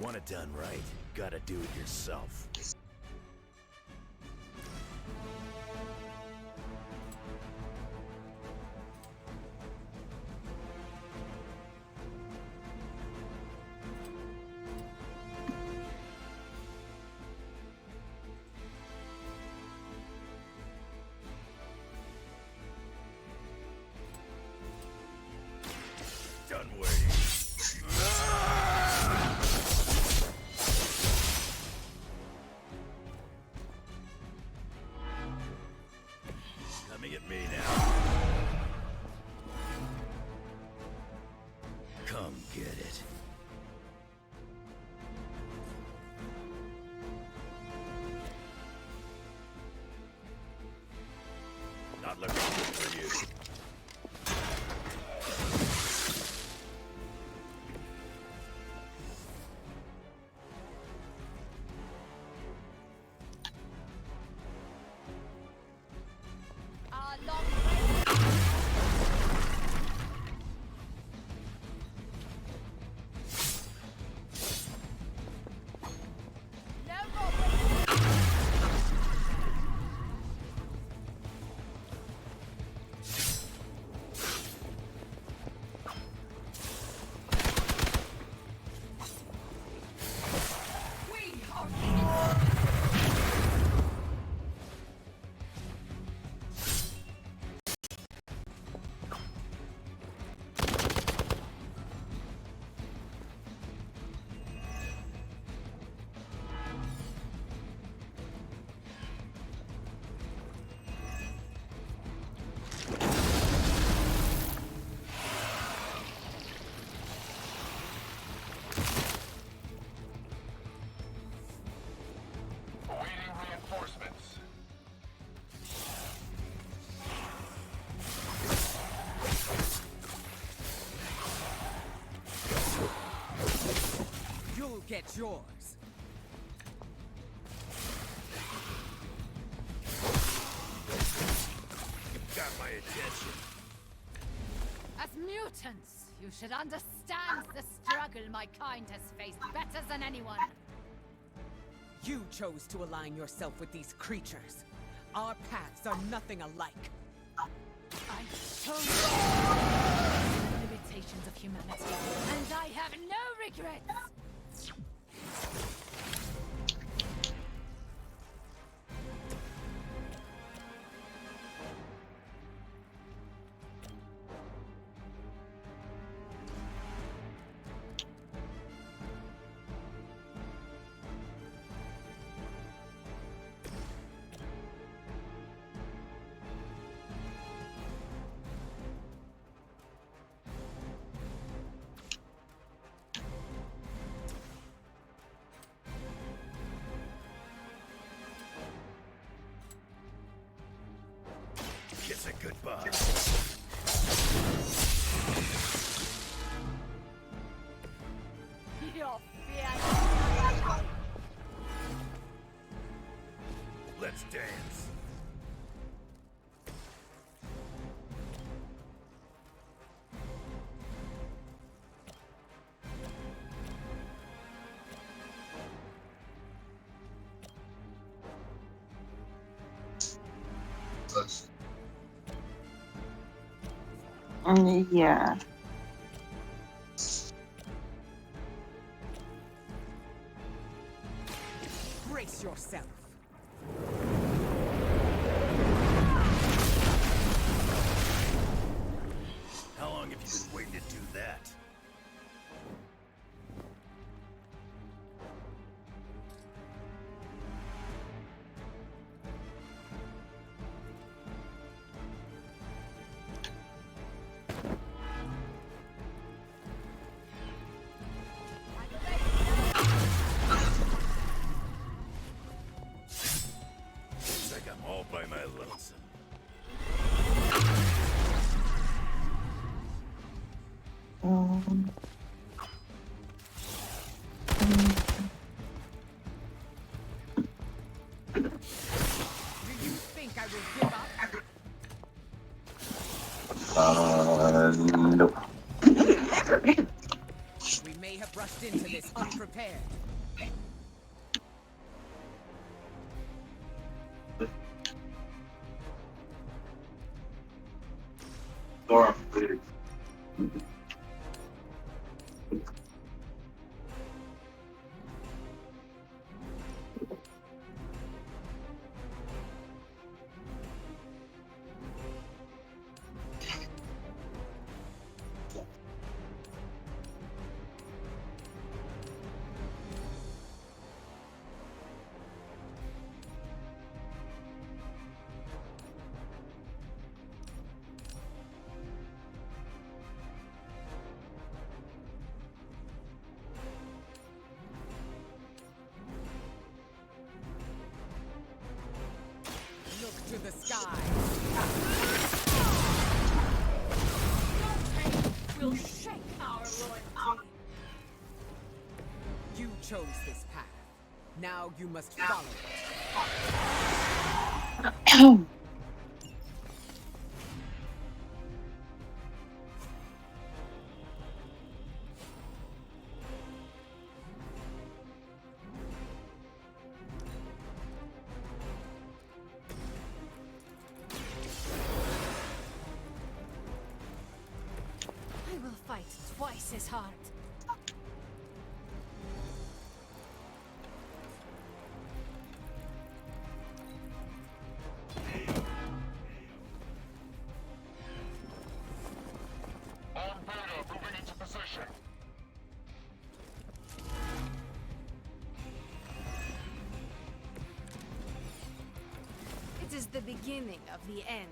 Want it done right, gotta do it yourself. Done waiting. Coming at me now. Come get it. Not looking good for you. Our long way. No more waiting. get yours. Got my attention. As mutants, you should understand the struggle my kind has faced better than anyone. You chose to align yourself with these creatures. Our paths are nothing alike. I chose the limitations of humanity, and I have no regrets. Kiss it goodbye. Your fear. Let's dance. Yeah. Brace yourself. How long have you been waiting to do that? Looks like I'm all by my lonesome. Do you think I will give up? Nope. We may have rushed into this unprepared. Dora, please. Look to the sky. Will shake our loyalty. You chose this path. Now you must follow it. I will fight twice as hard. Moving into position. It is the beginning of the end.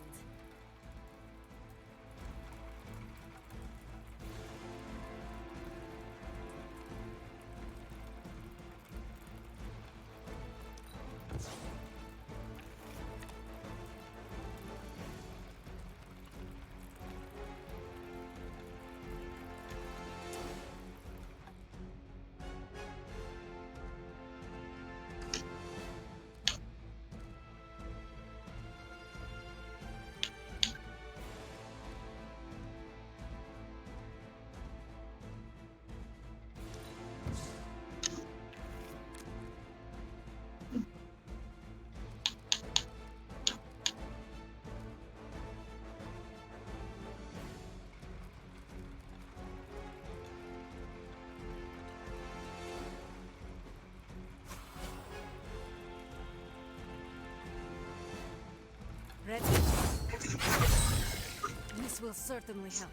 will certainly help.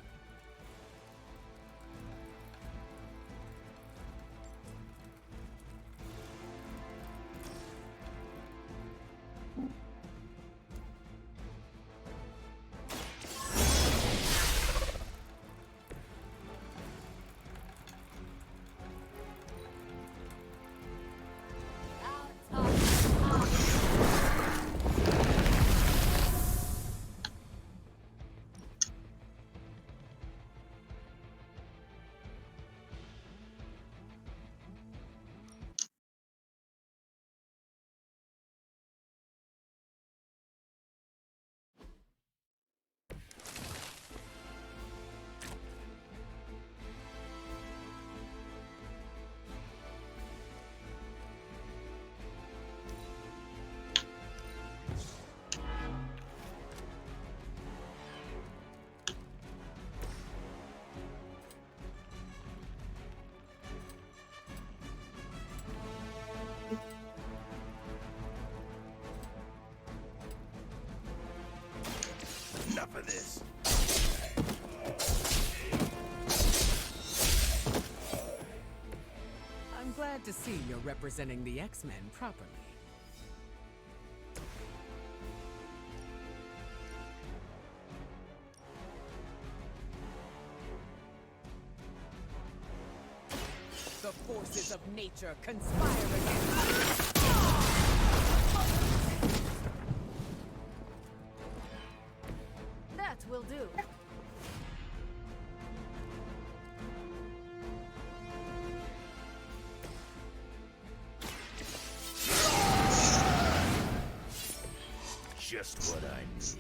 Enough of this. I'm glad to see you're representing the X-Men properly. The forces of nature conspire against us. That will do. Just what I need.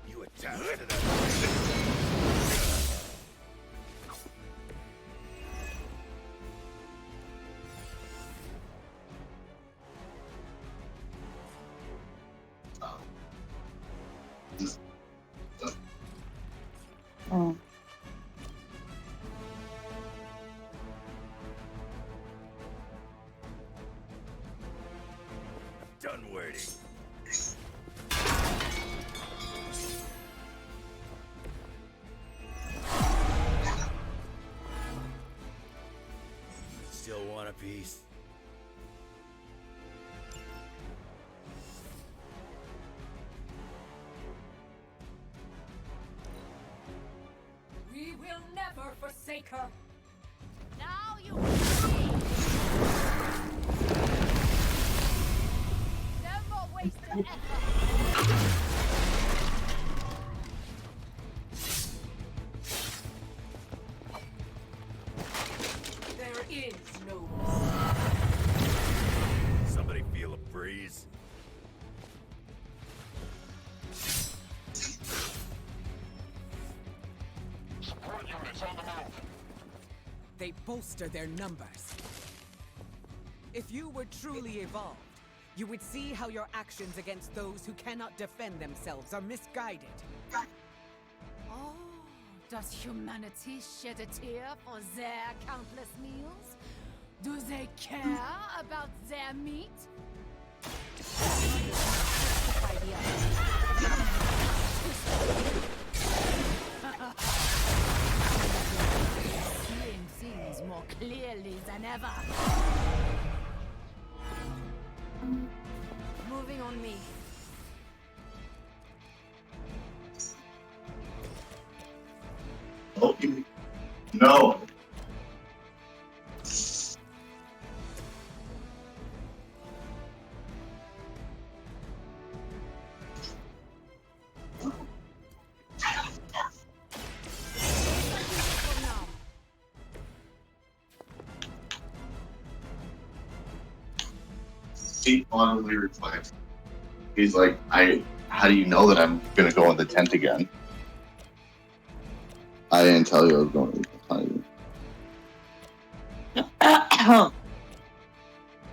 You attached to that. Oh. Done waiting. Still want a piece? We will never forsake her. Now you see. Never waste an effort. There is no. Somebody feel a breeze? They bolster their numbers. If you were truly evolved, you would see how your actions against those who cannot defend themselves are misguided. Oh, does humanity shed a tear for their countless meals? Do they care about their meat? Seeing things more clearly than ever. Moving on me. Oh, no. He finally reflects. He's like, how do you know that I'm gonna go in the tent again? I didn't tell you I was going to tell you.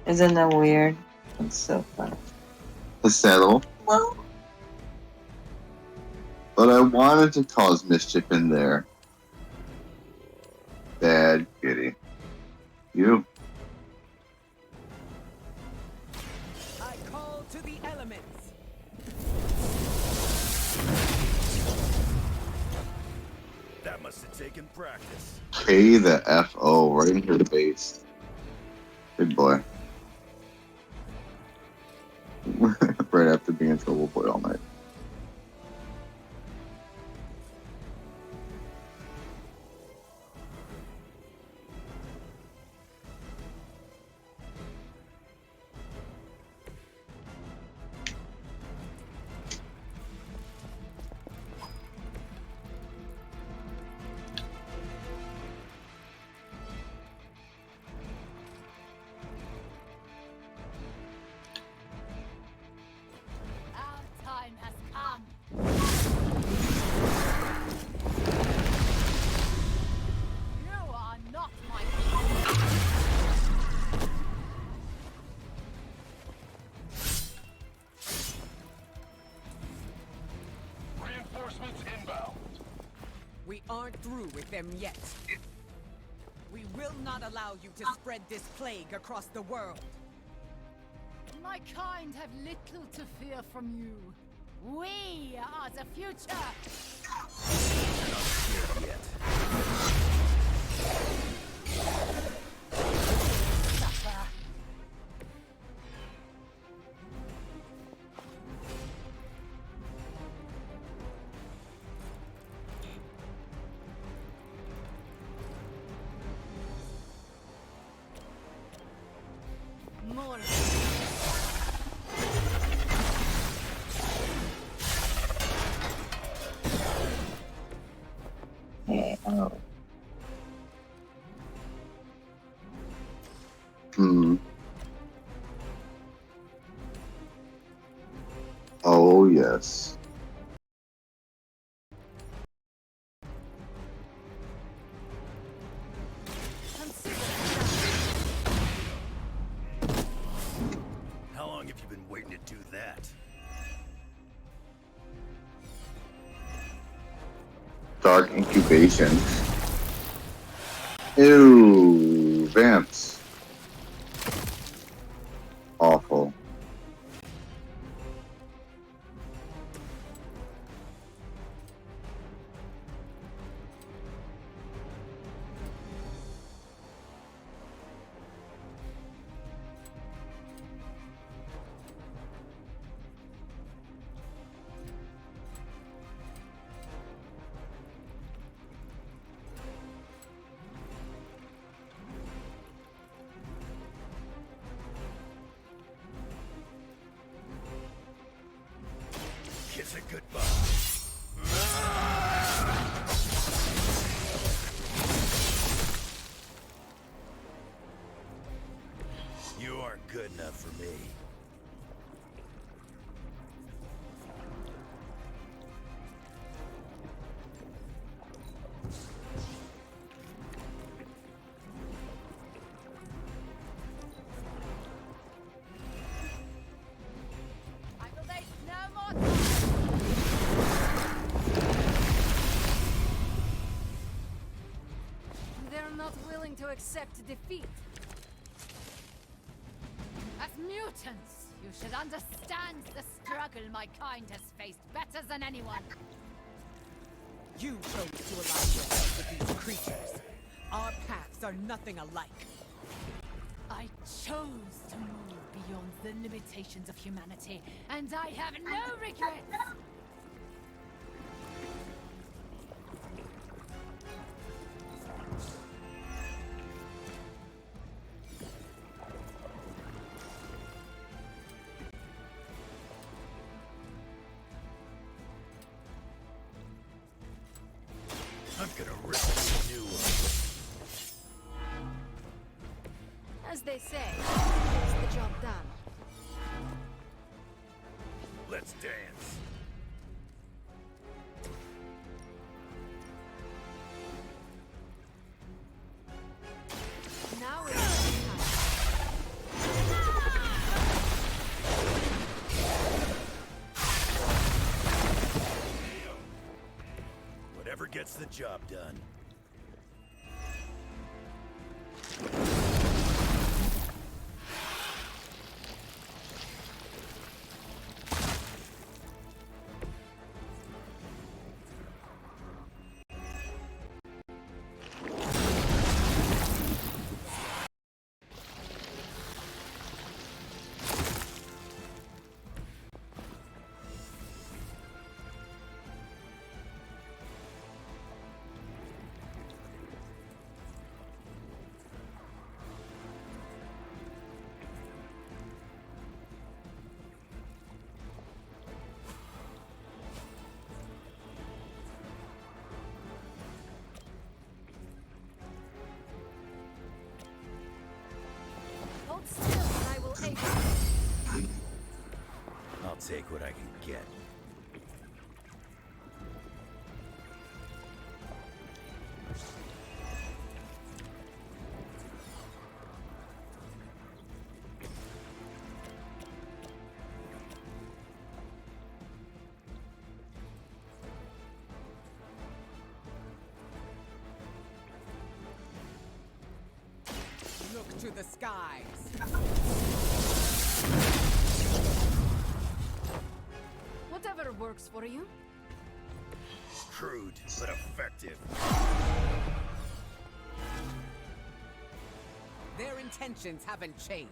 Isn't that weird? It's so funny. To settle. Well, But I wanted to cause mischief in there. Bad kitty. You. I call to the elements. That must have taken practice. K the F-O right into the base. Good boy. Right after being in trouble boy all night. Our time has come. You are not my people. Reinforcements inbound. We aren't through with them yet. We will not allow you to spread this plague across the world. My kind have little to fear from you. We are the future. Here yet. Suffer. More. hey, oh. Hmm. Oh, yes. How long have you been waiting to do that? Dark incubation. Ew. Vamps. Awful. Kiss it goodbye. You aren't good enough for me. I will waste no more time. They're not willing to accept defeat. As mutants, you should understand the struggle my kind has faced better than anyone. You chose to align yourself with these creatures. Our paths are nothing alike. I chose to move beyond the limitations of humanity, and I have no regrets. I'm gonna rip you a new one. As they say, gets the job done. Let's dance. Now it's time. Gets the job done. Hold still, and I will aid you. I'll take what I can get. Look to the skies. Whatever works for you. Crude, but effective. Their intentions haven't changed.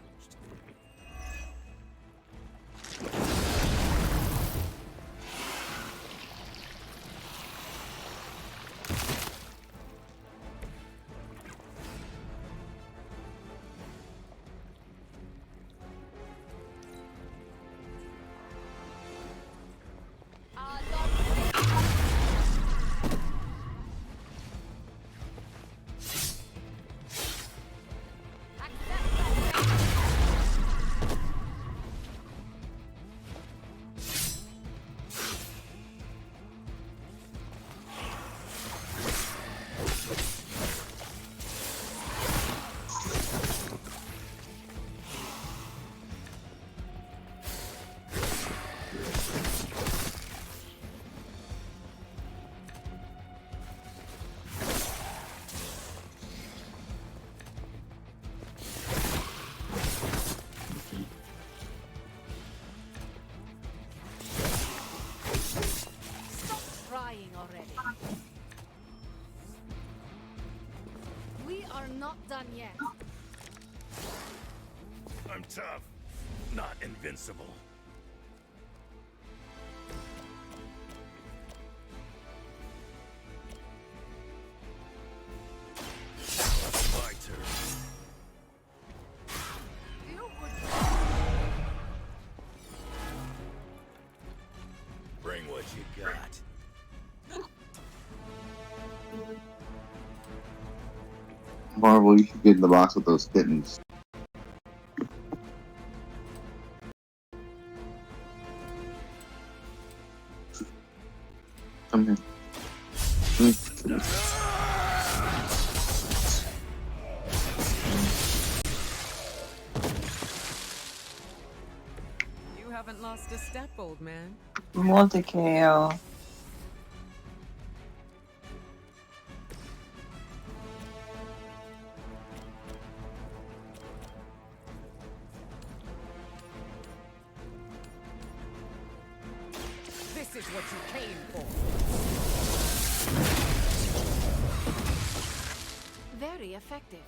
Crying already. We are not done yet. I'm tough, not invincible. My turn. You would. Bring what you got. Marvel, you should get in the box with those kittens. Come here. You haven't lost a step, old man. Multi-KO. This is what you came for. Very effective.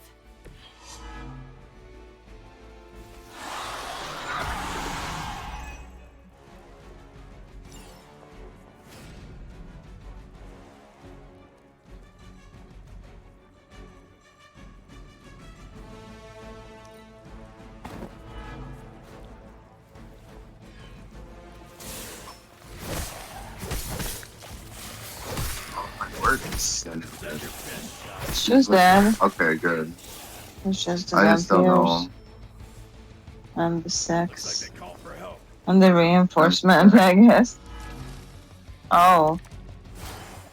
It's just dead. Okay, good. It's just the I just don't know. vampires. And the sex. And the reinforcement, I guess. Oh.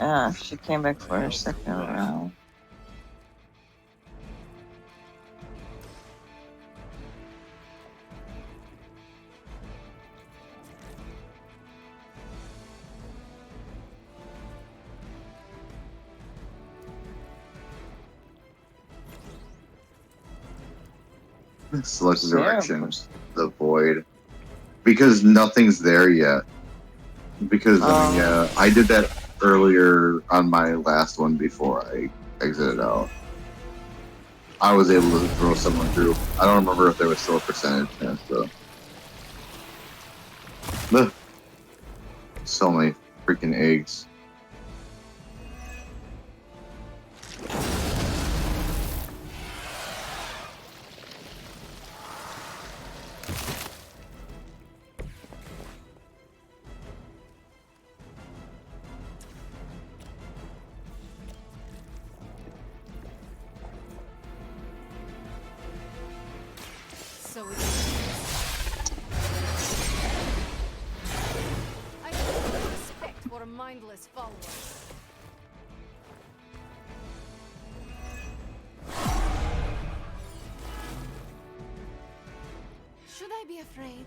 Yeah, she came back for her second round. Celestial direction, the void, because nothing's there yet. Because I mean, yeah, I did that earlier on my last one before I exited out. I was able to throw someone through. I don't remember if there was still a percentage chance though. Ugh. So many freaking eggs. So it is. I have no respect for mindless followers. Should I be afraid?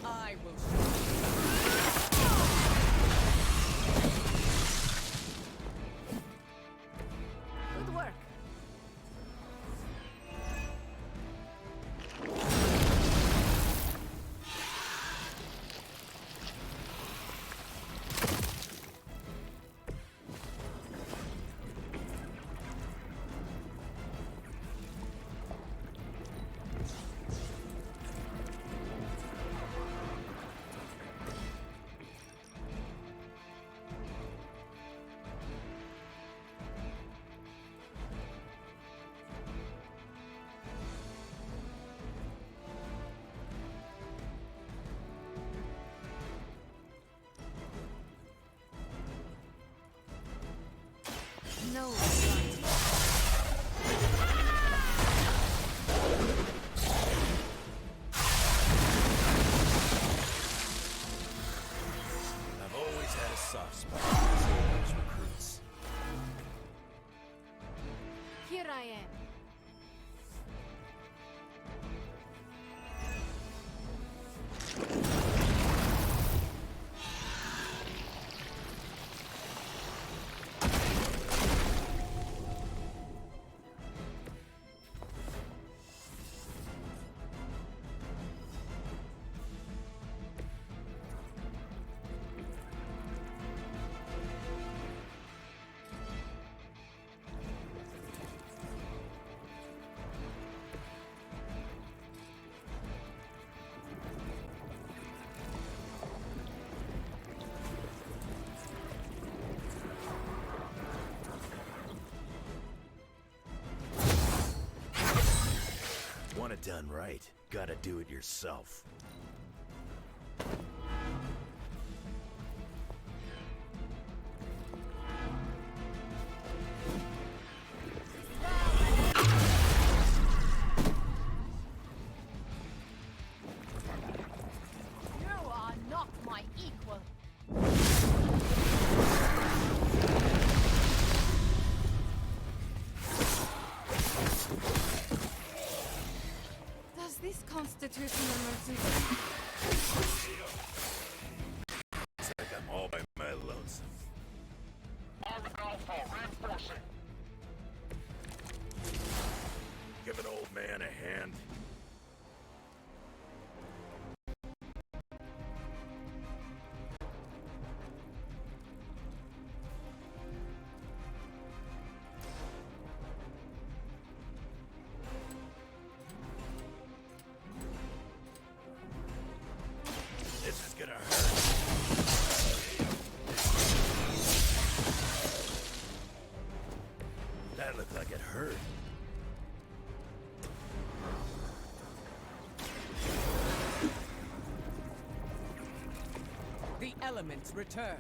I will Good work. No. I've always had a soft spot for Xavier's recruits. Here I am. Want it done right, gotta do it yourself. You are not my equal. Does this constitute an emergency? It's like I'm all by my lonesome. Reinforcing. Give an old man a hand. This is gonna hurt. That looked like it hurt. elements return.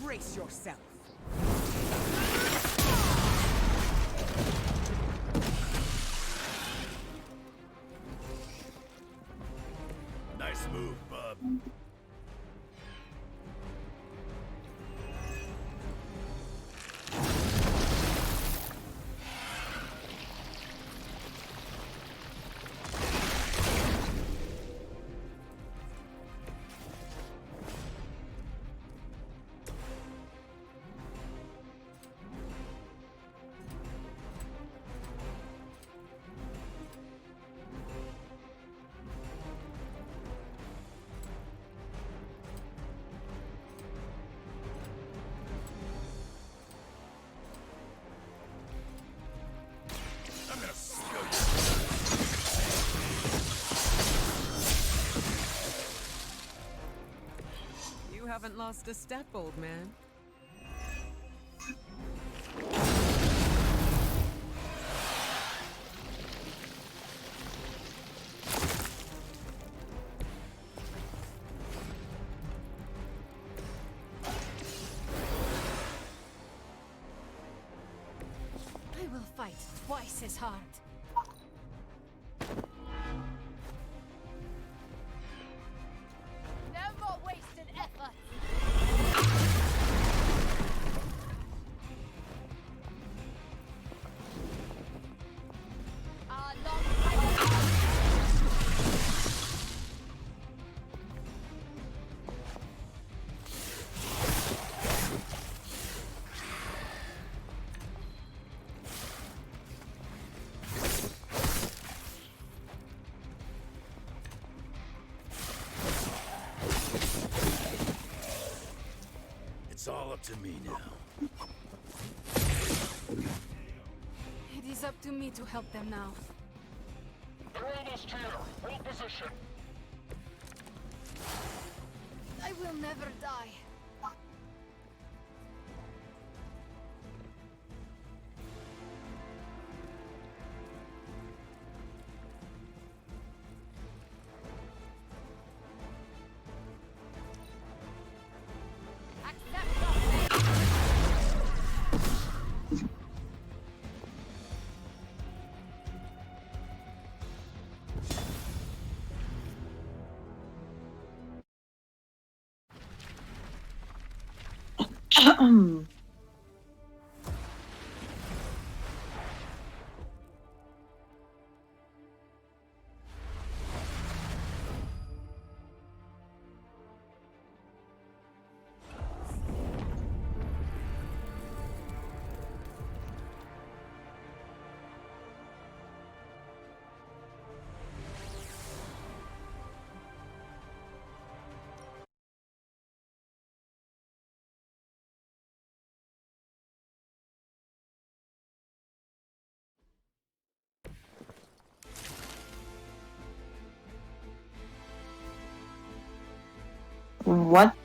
Brace yourself. Nice move, bub. You haven't lost a step, old man. I will fight twice as hard. No more wasted effort. Our long It's all up to me now. It is up to me to help them now. They're almost here. Hold position. I will never die. What?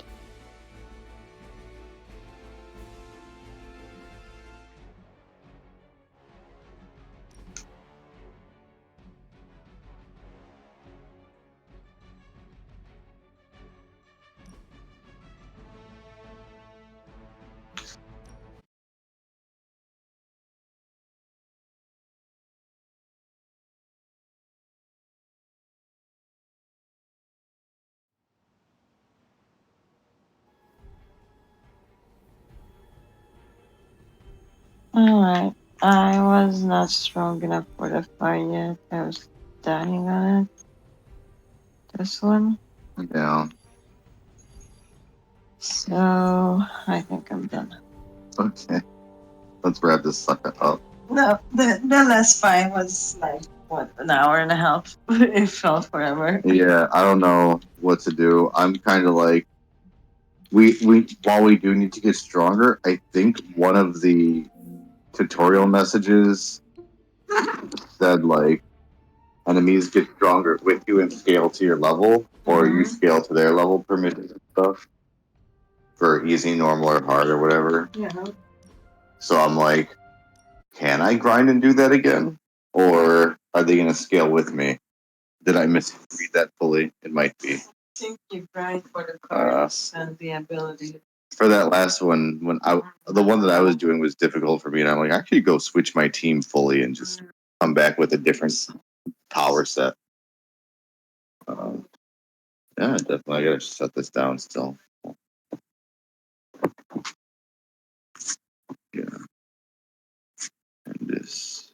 Alright. I was not strong enough for the fight yet. I was dying on it. This one. Yeah. So I think I'm done. Okay. Let's wrap this sucker up. No, the last fight was like what, an hour and a half. It felt forever. Yeah, I don't know what to do. I'm kind of like we while we do need to get stronger, I think one of the tutorial messages said like enemies get stronger with you and scale to your level, or you scale to their level per mission and stuff for easy, normal, or hard or whatever. Yeah. So I'm like, can I grind and do that again, or are they gonna scale with me? Did I misread that fully? It might be. I think you grind for the cards and the ability. For that last one, the one that I was doing was difficult for me, and I'm like, I could go switch my team fully and just come back with a different power set. Yeah, definitely. I gotta shut this down still. Yeah, and this.